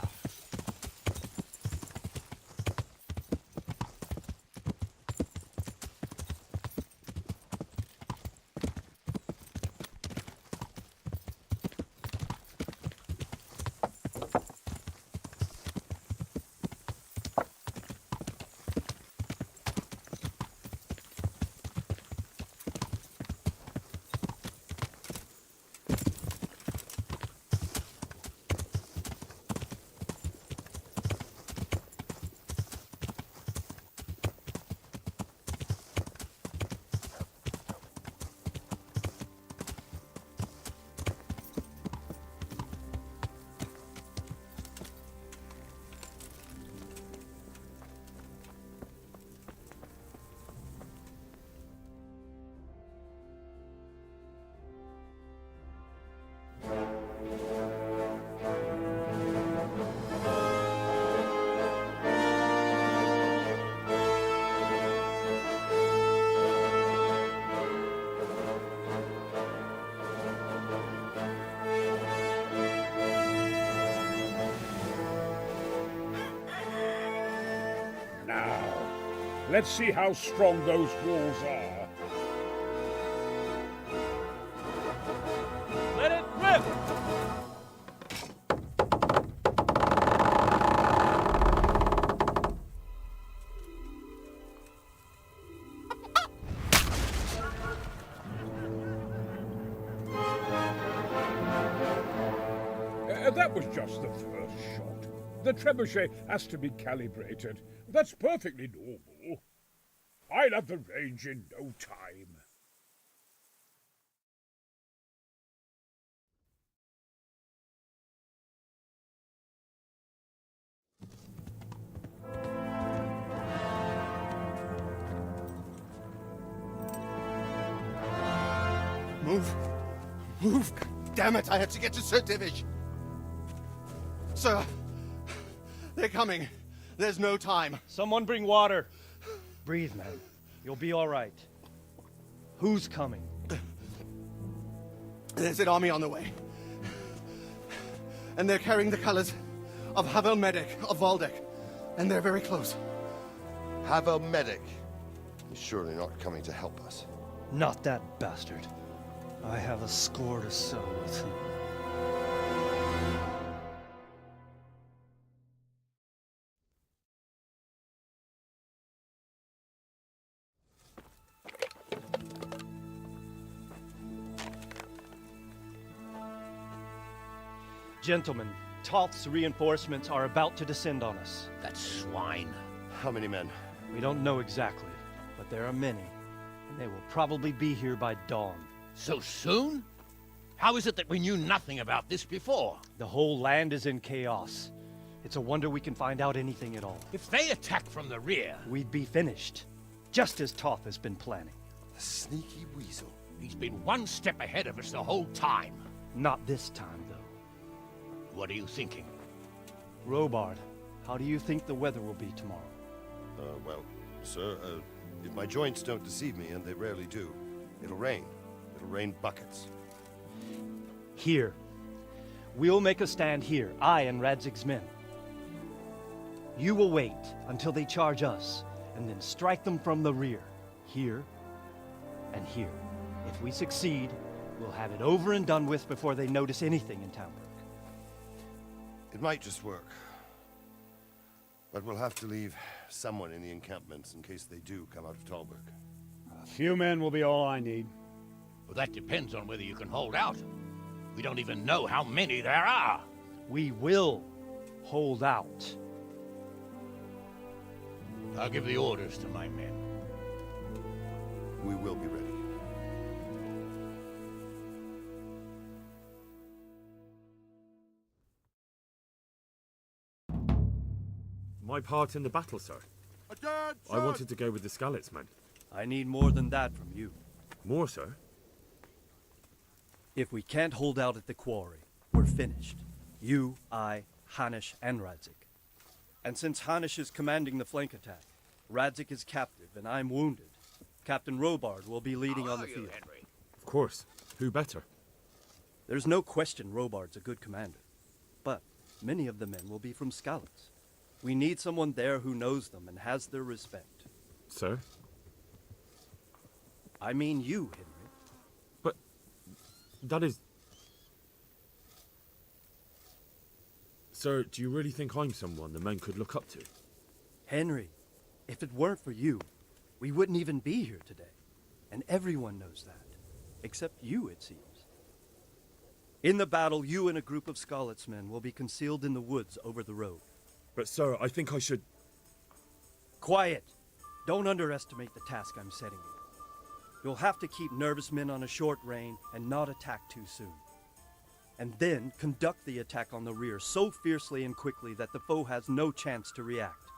Now, let's see how strong those walls are. Let it rip! That was just the first shot. The trebuchet has to be calibrated. That's perfectly normal. I'll have the range in no time. Move. Move. Damn it, I have to get to Sir Divish. Sir, they're coming. There's no time. Someone bring water. Breathe, man. You'll be all right. Who's coming? There's an army on the way. And they're carrying the colors of Havel Medic of Valdek. And they're very close. Havel Medic is surely not coming to help us. Not that bastard. I have a score to settle with him. Gentlemen, Toth's reinforcements are about to descend on us. That swine. How many men? We don't know exactly, but there are many, and they will probably be here by dawn. So soon? How is it that we knew nothing about this before? The whole land is in chaos. It's a wonder we can find out anything at all. If they attack from the rear... We'd be finished, just as Toth has been planning. The sneaky weasel. He's been one step ahead of us the whole time. Not this time, though. What are you thinking? Robard, how do you think the weather will be tomorrow? Well, sir, if my joints don't deceive me, and they rarely do, it'll rain. It'll rain buckets. Here. We'll make a stand here, I and Radzig's men. You will wait until they charge us, and then strike them from the rear. Here, and here. If we succeed, we'll have it over and done with before they notice anything in Townburg. It might just work. But we'll have to leave someone in the encampments in case they do come out of Talberg. A few men will be all I need. Well, that depends on whether you can hold out. We don't even know how many there are. We will hold out. I'll give the orders to my men. We will be ready. My part in the battle, sir. I wanted to go with the Skalitz men. I need more than that from you. More, sir? If we can't hold out at the quarry, we're finished. You, I, Hanish, and Radzik. And since Hanish is commanding the flank attack, Radzik is captive and I'm wounded, Captain Robard will be leading on the field. Henry? Of course. Who better? There's no question Robard's a good commander. But many of the men will be from Skalitz. We need someone there who knows them and has their respect. Sir? I mean you, Henry. But that is... Sir, do you really think I'm someone the men could look up to? Henry, if it weren't for you, we wouldn't even be here today. And everyone knows that. Except you, it seems. In the battle, you and a group of Skalitz men will be concealed in the woods over the road. But sir, I think I should... Quiet! Don't underestimate the task I'm setting you. You'll have to keep nervous men on a short rein and not attack too soon. And then conduct the attack on the rear so fiercely and quickly that the foe has no chance to react.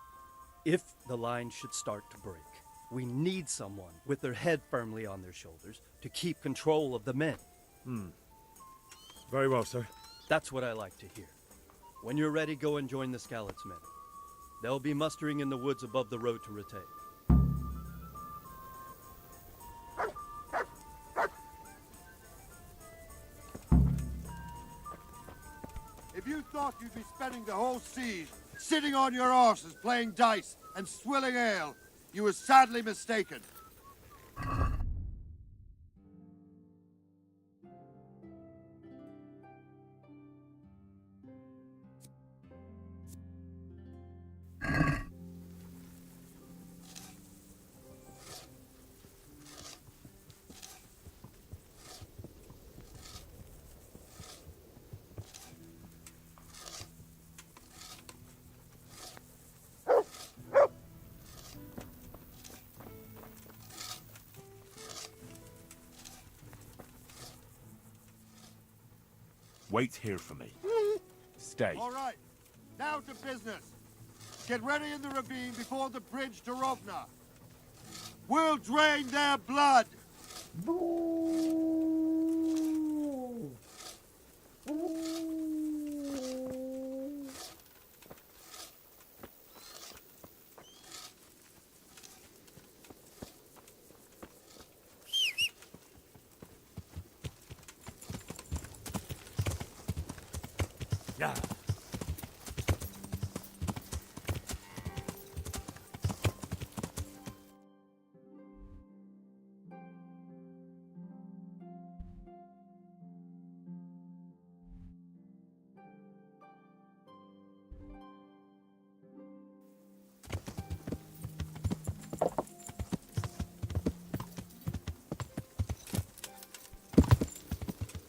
If the line should start to break, we need someone with their head firmly on their shoulders to keep control of the men. Very well, sir. That's what I like to hear. When you're ready, go and join the Skalitz men. They'll be mustering in the woods above the road to Ratay. If you thought you'd be spending the whole siege sitting on your arses playing dice and swilling ale, you were sadly mistaken. Wait here for me. Stay. All right, now to business. Get ready in the ravine before the bridge to Rovna. We'll drain their blood.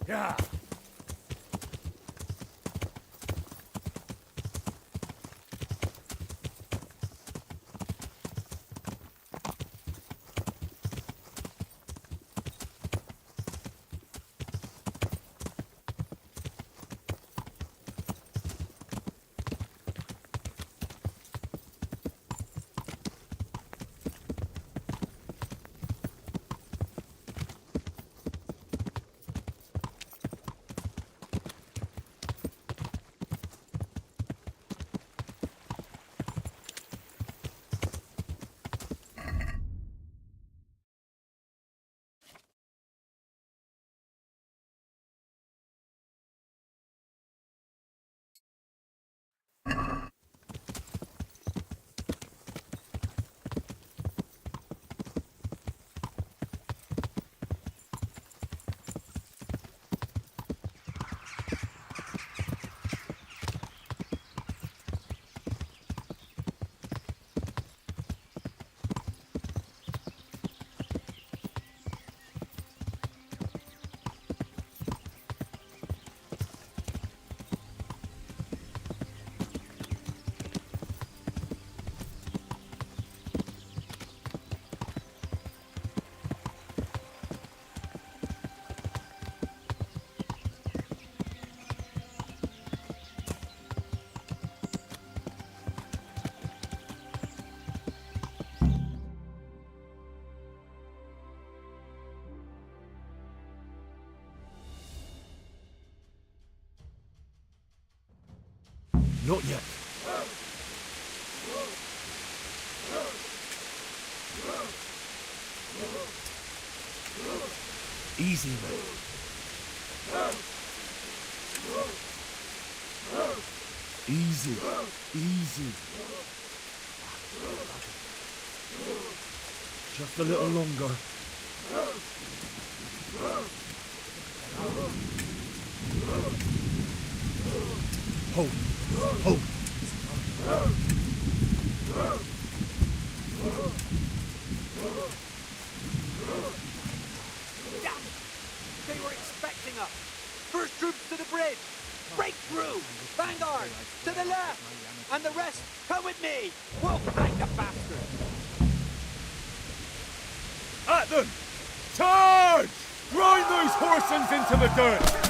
Yeah. Not yet. Easy, mate. Easy. Easy. Just a little longer. Hold. Hold. Damn it! They were expecting us! First troops to the bridge! Break through! Vanguard! To the left! And the rest, come with me! We'll fight the bastards! At them! Charge! Grind those horsens into the dirt!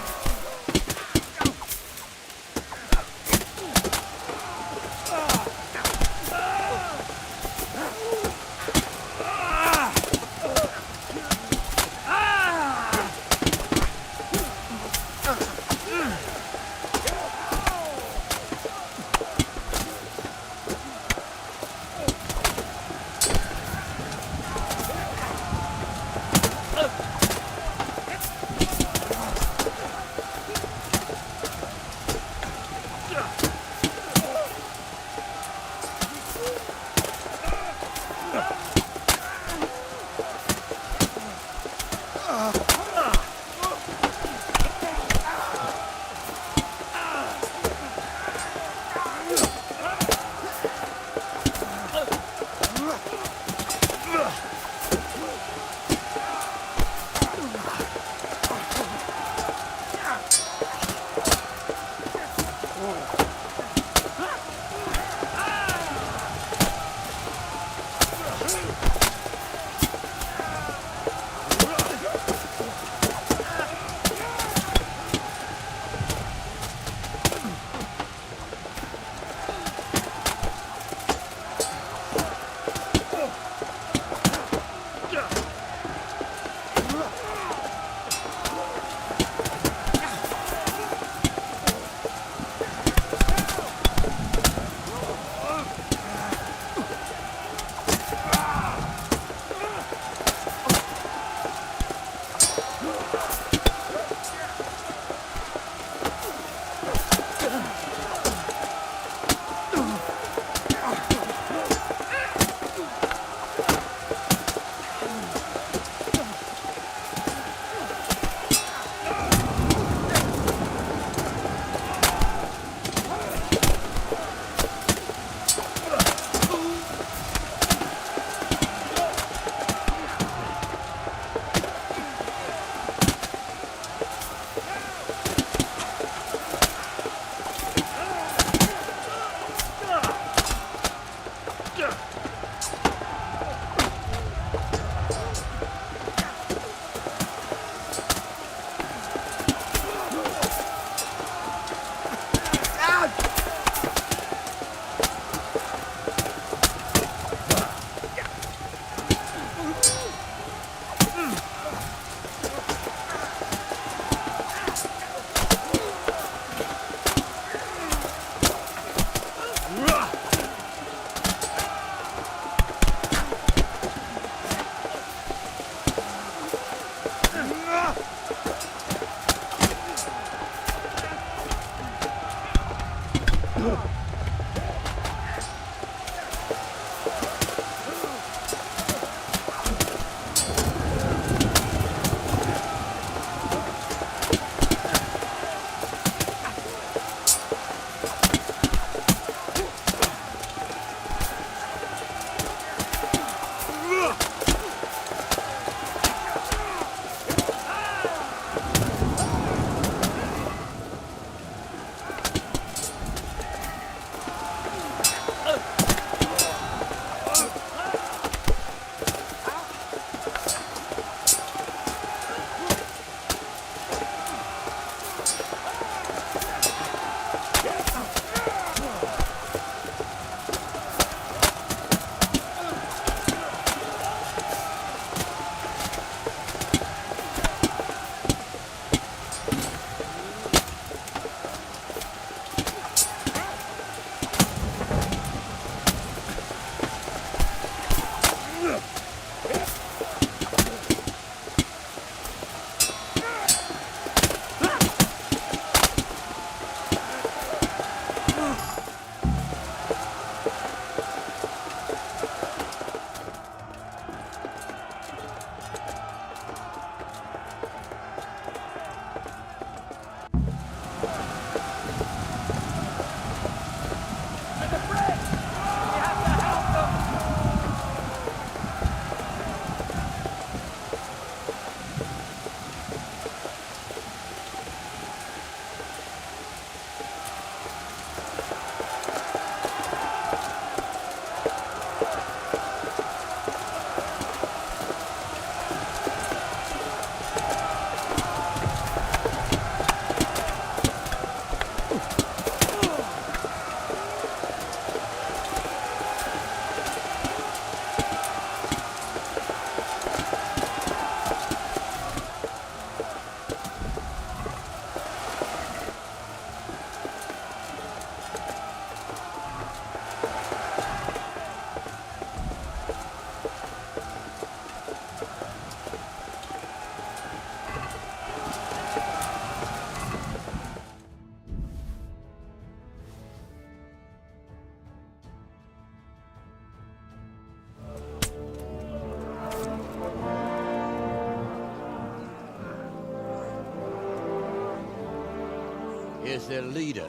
Here's their leader.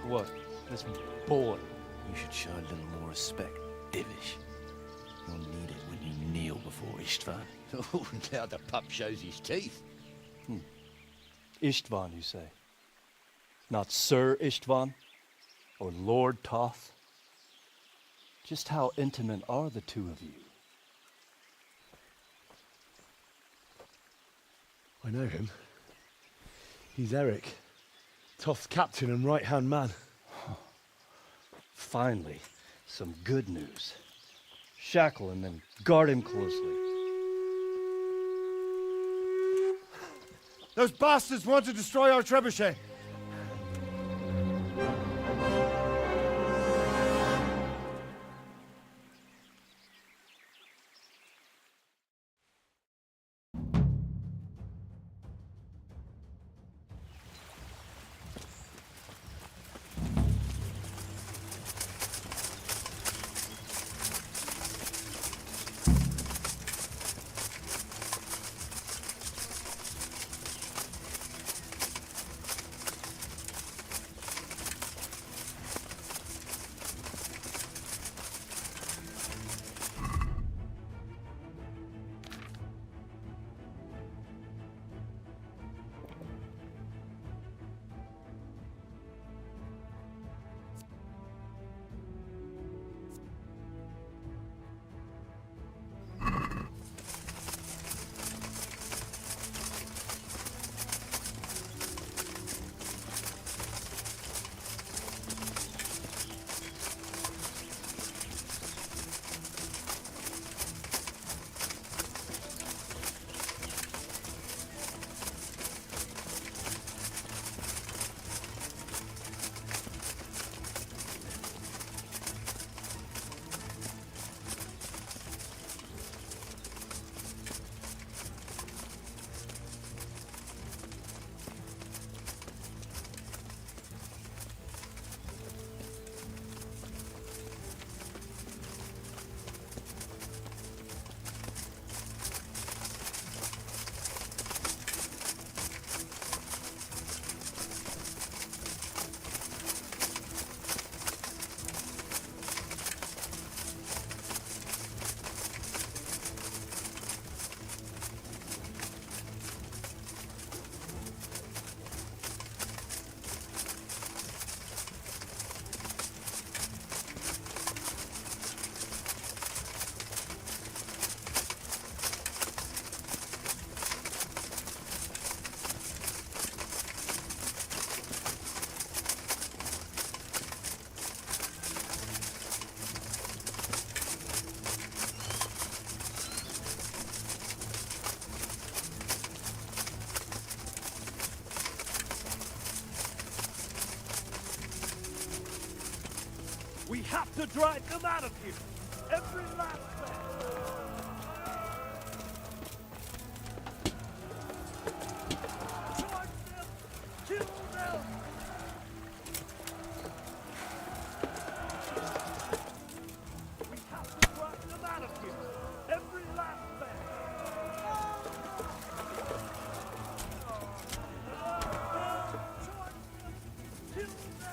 What? This boy? You should show a little more respect, Divish. You'll need it when you kneel before Istvan. Oh, now the pup shows his teeth. Istvan, you say? Not Sir Istvan? Or Lord Toth? Just how intimate are the two of you? I know him. He's Eric, Toth's captain and right-hand man. Finally, some good news. Shackle him and guard him closely. Those bastards want to destroy our trebuchet. We have to drive them out of here. Every last man. Charge them! Kill them! We have to drive them out of here. Every last man. Charge them! Kill them!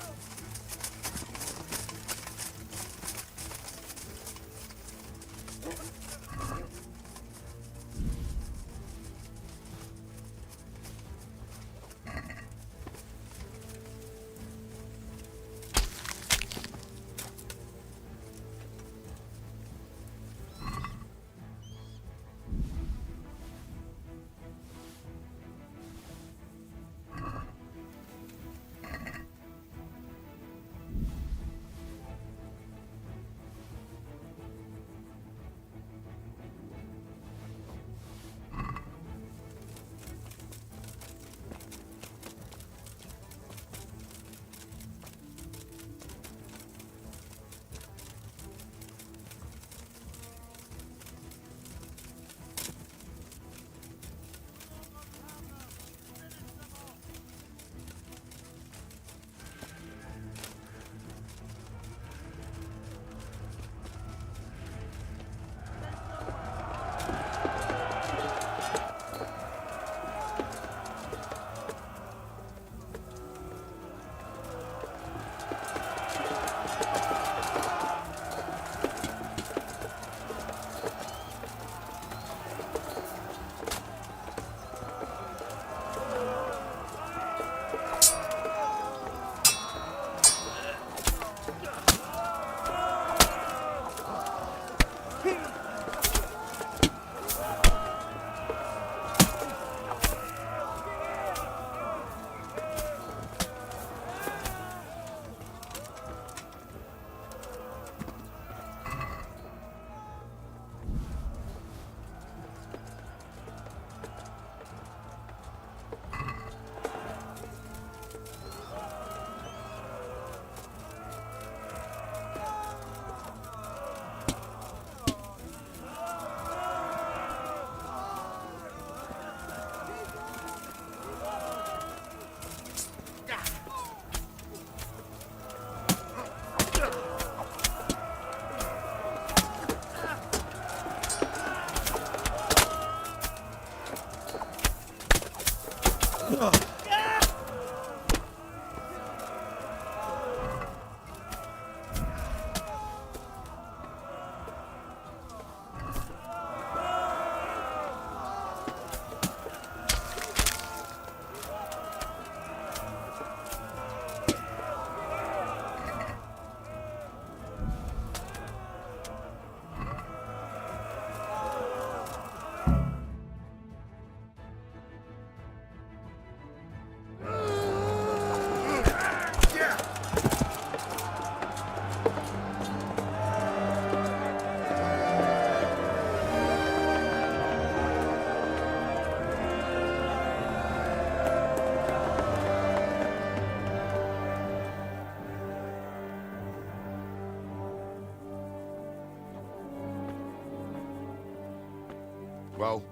Well?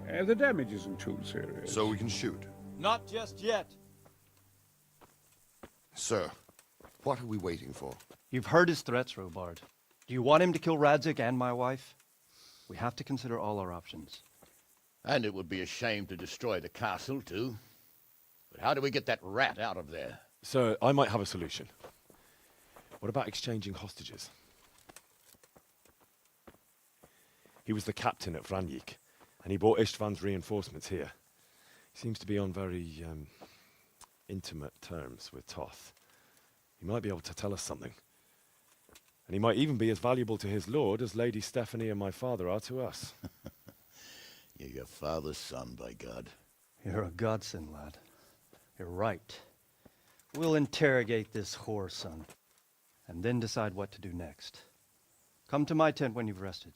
The damage isn't too serious. So we can shoot. Not just yet. Sir, what are we waiting for? You've heard his threats, Robard. Do you want him to kill Radzig and my wife? We have to consider all our options. And it would be a shame to destroy the castle, too. But how do we get that rat out of there? Sir, I might have a solution. What about exchanging hostages? He was the captain at Vranjik, and he brought Istvan's reinforcements here. He seems to be on very, intimate terms with Toth. He might be able to tell us something. And he might even be as valuable to his lord as Lady Stephanie and my father are to us. You're your father's son, by God. You're a godsend, lad. You're right. We'll interrogate this whore, son, and then decide what to do next. Come to my tent when you've rested.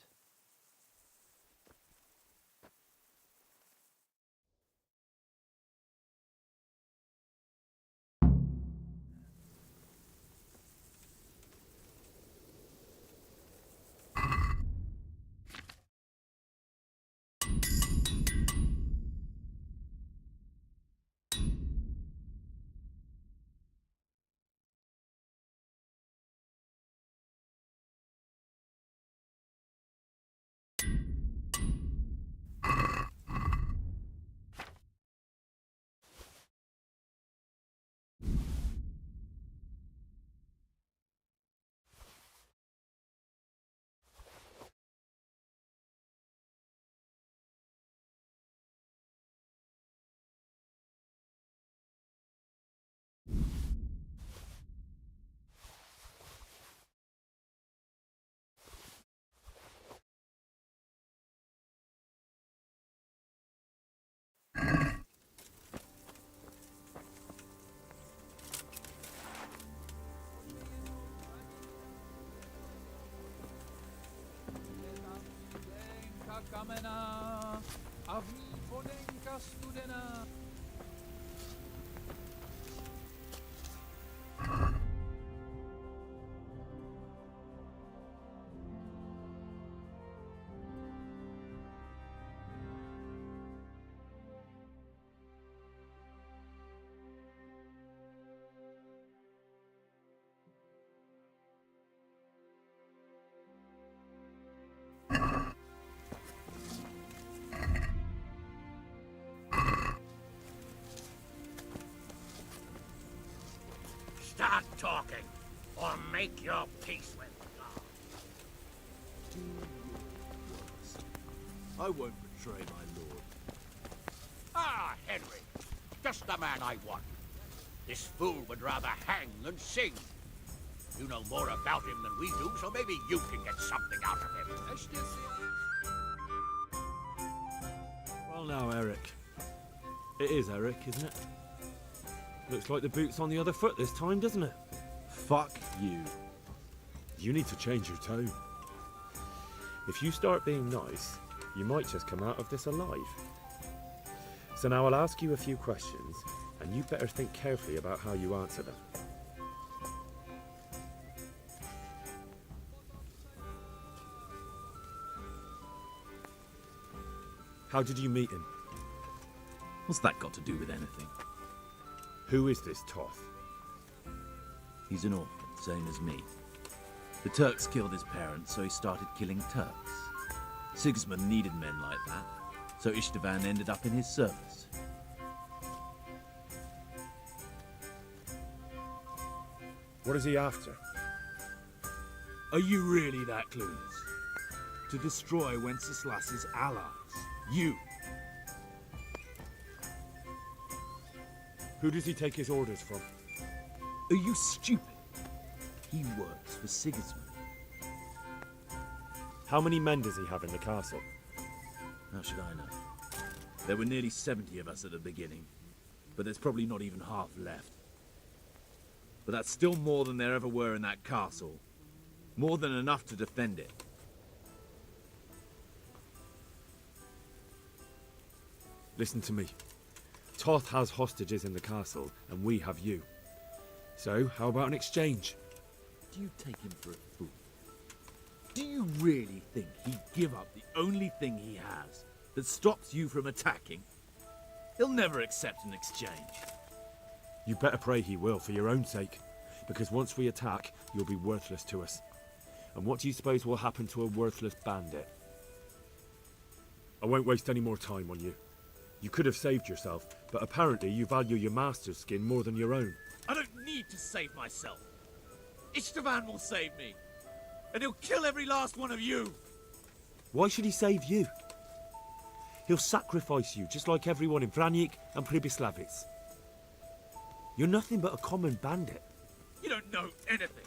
Kamena, avni fonenka studena. Start talking, or make your peace with God. Do your worst. I won't betray my lord. Ah, Henry, just the man I want. This fool would rather hang than sing. You know more about him than we do, so maybe you can get something out of him. Well now, Eric. It is Eric, isn't it? Looks like the boot's on the other foot this time, doesn't it? Fuck you. You need to change your tone. If you start being nice, you might just come out of this alive. So now I'll ask you a few questions, and you better think carefully about how you answer them. How did you meet him? What's that got to do with anything? Who is this Toth? He's an orphan, same as me. The Turks killed his parents, so he started killing Turks. Sigismund needed men like that, so Istvan ended up in his service. What is he after? Are you really that clueless? To destroy Wenceslas's allies. You. Who does he take his orders from? Are you stupid? He works for Sigismund. How many men does he have in the castle? How should I know? There were nearly 70 of us at the beginning, but there's probably not even half left. But that's still more than there ever were in that castle. More than enough to defend it. Listen to me. Toth has hostages in the castle, and we have you. So, how about an exchange? Do you take him for a fool? Do you really think he'd give up the only thing he has that stops you from attacking, he'll never accept an exchange. You better pray he will, for your own sake. Because once we attack, you'll be worthless to us. And what do you suppose will happen to a worthless bandit? I won't waste any more time on you. You could have saved yourself, but apparently you value your master's skin more than your own. I don't need to save myself. Istvan will save me. And he'll kill every last one of you. Why should he save you? He'll sacrifice you, just like everyone in Vranic and Pribyslavitz. You're nothing but a common bandit. You don't know anything.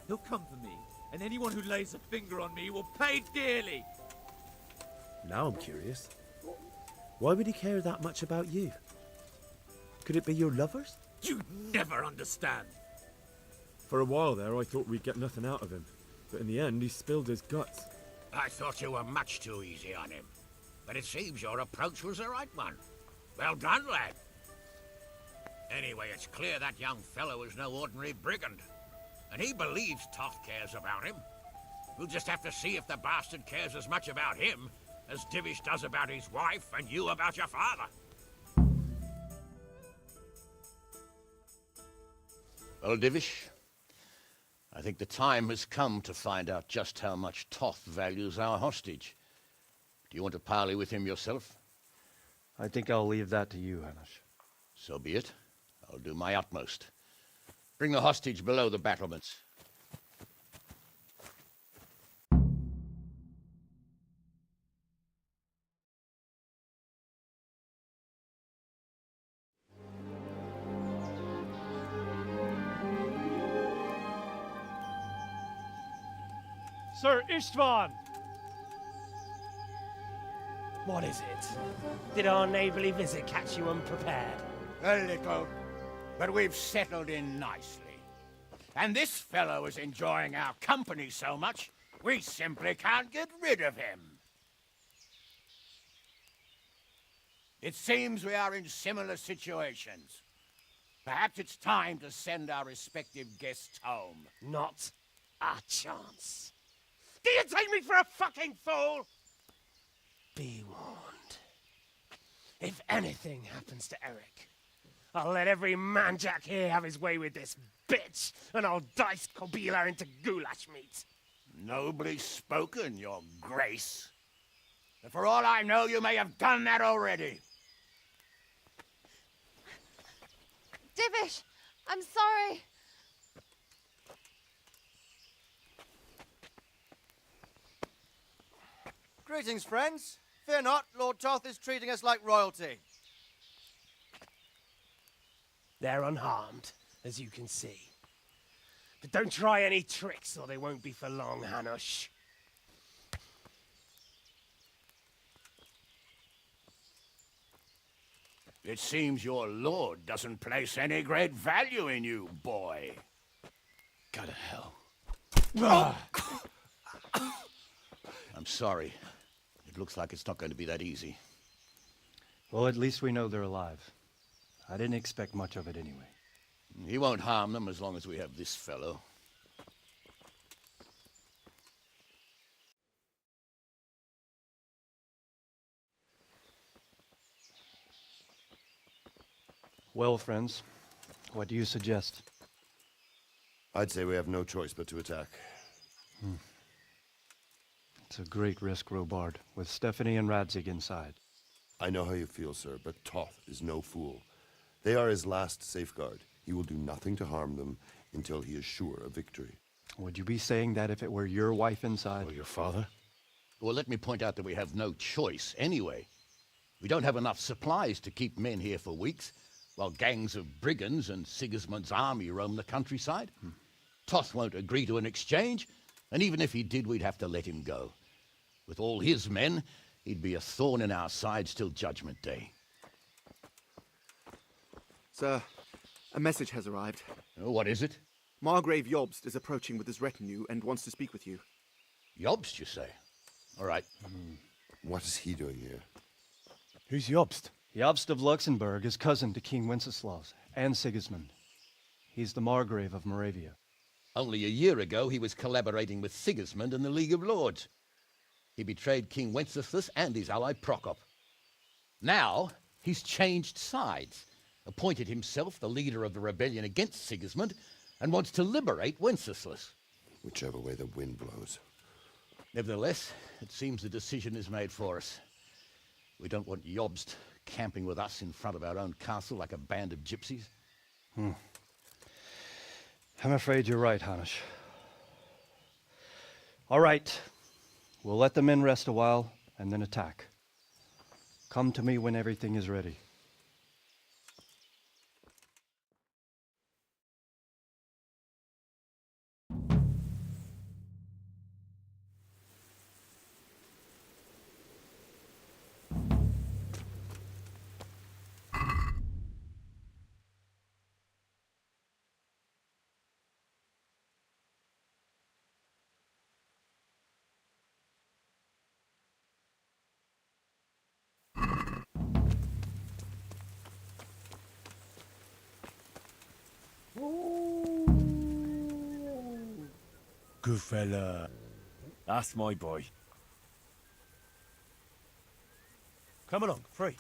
He'll come for me, and anyone who lays a finger on me will pay dearly. Now I'm curious. Why would he care that much about you? Could it be your lovers? You never understand. For a while there, I thought we'd get nothing out of him. But in the end, he spilled his guts. I thought you were much too easy on him. But it seems your approach was the right one. Well done, lad. Anyway, it's clear that young fellow is no ordinary brigand. And he believes Toth cares about him. We'll just have to see if the bastard cares as much about him as Divish does about his wife and you about your father. Well, Divish, I think the time has come to find out just how much Toth values our hostage. Do you want to parley with him yourself? I think I'll leave that to you, Hamish. So be it. I'll do my utmost. Bring the hostage below the battlements. Sir Istvan! What is it? Did our neighborly visit catch you unprepared? A little, but we've settled in nicely. And this fellow is enjoying our company so much, we simply can't get rid of him. It seems we are in similar situations. Perhaps it's time to send our respective guests home. Not a chance. Do you take me for a fucking fool? Be warned. If anything happens to Eric, I'll let every manjack here have his way with this bitch, and I'll dice Kobila into goulash meat. Nobly spoken, your grace. But for all I know, you may have done that already. Divish, I'm sorry. Greetings, friends. Fear not, Lord Toth is treating us like royalty. They're unharmed, as you can see. But don't try any tricks, or they won't be for long, Hanush. It seems your lord doesn't place any great value in you, boy. Go to hell. I'm sorry. It looks like it's not going to be that easy. Well, at least we know they're alive. I didn't expect much of it anyway. He won't harm them as long as we have this fellow. Well, friends, what do you suggest? I'd say we have no choice but to attack. It's a great risk, Robard, with Stephanie and Radzig inside. I know how you feel, sir, but Toth is no fool. They are his last safeguard. He will do nothing to harm them until he is sure of victory. Would you be saying that if it were your wife inside? Or your father? Well, let me point out that we have no choice anyway. We don't have enough supplies to keep men here for weeks, while gangs of brigands and Sigismund's army roam the countryside. Toth won't agree to an exchange, and even if he did, we'd have to let him go. With all his men, he'd be a thorn in our sides till Judgment Day. Sir, a message has arrived. Oh, what is it? Margrave Jobst is approaching with his retinue and wants to speak with you. Jobst, you say? All right. What is he doing here? Who's Jobst? Jobst of Luxembourg is cousin to King Wenceslaus and Sigismund. He's the Margrave of Moravia. Only a year ago, he was collaborating with Sigismund and the League of Lords. He betrayed King Wenceslas and his ally Prokop. Now, he's changed sides, appointed himself the leader of the rebellion against Sigismund, and wants to liberate Wenceslas. Whichever way the wind blows. Nevertheless, it seems the decision is made for us. We don't want Jobst camping with us in front of our own castle like a band of gypsies. I'm afraid you're right, Hanish. All right. We'll let the men rest a while and then attack. Come to me when everything is ready. Good fella. That's my boy. Come along, free.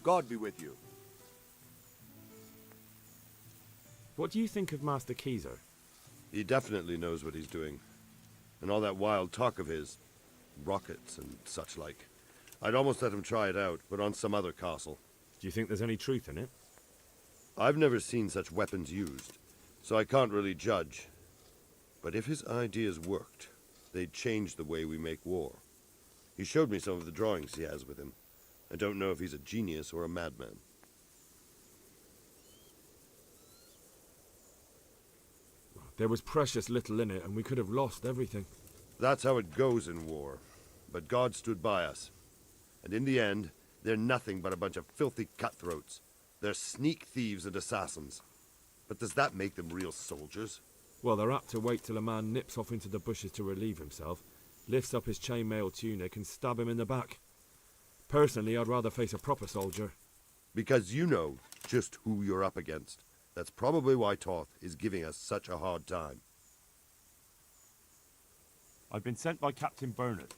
God be with you. What do you think of Master Keyser? He definitely knows what he's doing. And all that wild talk of his, rockets and such like. I'd almost let him try it out, but on some other castle. Do you think there's any truth in it? I've never seen such weapons used, so I can't really judge. But if his ideas worked, they'd change the way we make war. He showed me some of the drawings he has with him. I don't know if he's a genius or a madman. There was precious little in it, and we could have lost everything. That's how it goes in war. But God stood by us. And in the end, they're nothing but a bunch of filthy cutthroats. They're sneak thieves and assassins. But does that make them real soldiers? Well, they're apt to wait till a man nips off into the bushes to relieve himself, lifts up his chainmail tunic and stab him in the back. Personally, I'd rather face a proper soldier. Because you know just who you're up against. That's probably why Toth is giving us such a hard time. I've been sent by Captain Bernard.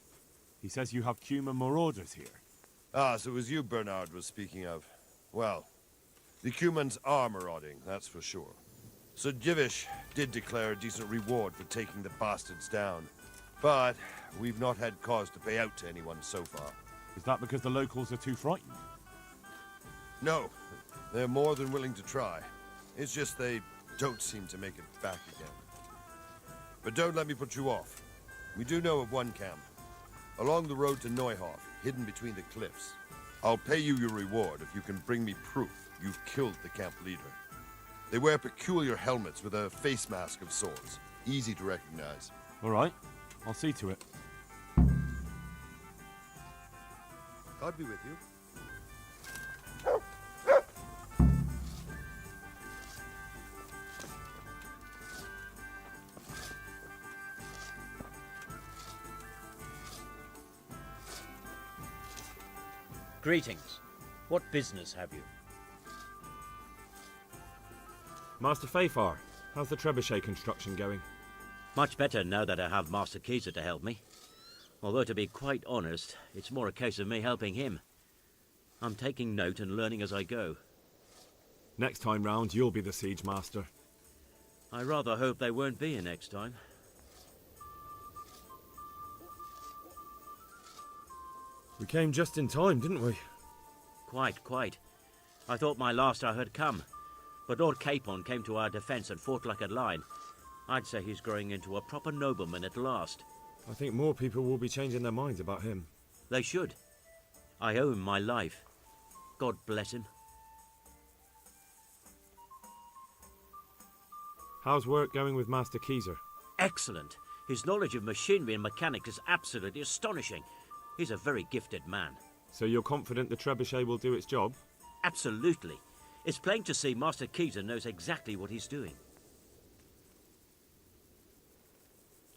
He says you have Cuman marauders here. Ah, so it was you Bernard was speaking of. Well, the Cumans are marauding, that's for sure. So Divish did declare a decent reward for taking the bastards down. But we've not had cause to pay out to anyone so far. Is that because the locals are too frightened? No, they're more than willing to try. It's just they don't seem to make it back again. But don't let me put you off. We do know of one camp. Along the road to Neuhof, hidden between the cliffs. I'll pay you your reward if you can bring me proof you've killed the camp leader. They wear peculiar helmets with a face mask of sorts. Easy to recognize. All right, I'll see to it. God be with you. Greetings. What business have you? Master Fafar, how's the trebuchet construction going? Much better now that I have Master Keyser to help me. Although, to be quite honest, it's more a case of me helping him. I'm taking note and learning as I go. Next time round, you'll be the siege master. I rather hope they won't be here next time. We came just in time, didn't we? Quite. I thought my last hour had come. But Lord Capon came to our defence and fought like a lion. I'd say he's growing into a proper nobleman at last. I think more people will be changing their minds about him. They should. I owe him my life. God bless him. How's work going with Master Keezer? Excellent. His knowledge of machinery and mechanics is absolutely astonishing. He's a very gifted man. So you're confident the trebuchet will do its job? Absolutely. It's plain to see Master Keezer knows exactly what he's doing.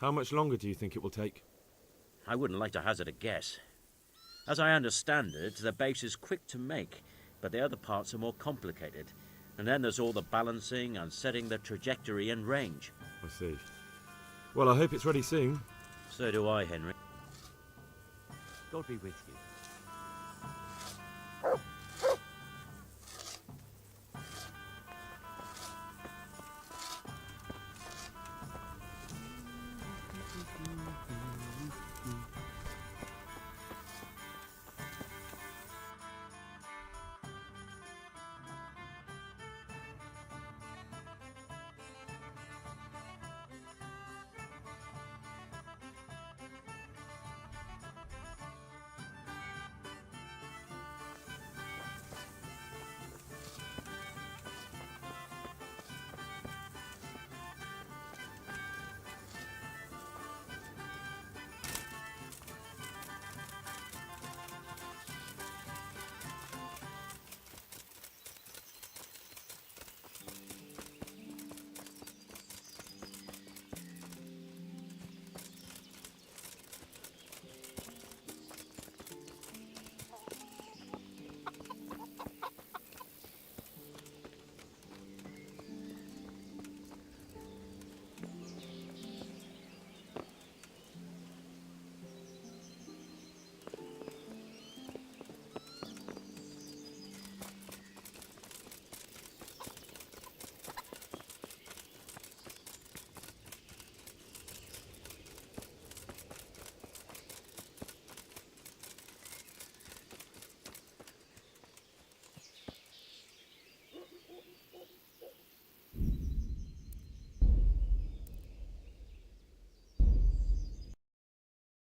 How much longer do you think it will take? I wouldn't like to hazard a guess. As I understand it, the base is quick to make, but the other parts are more complicated. And then there's all the balancing and setting the trajectory and range. I see. Well, I hope it's ready soon. So do I, Henry. God be with you.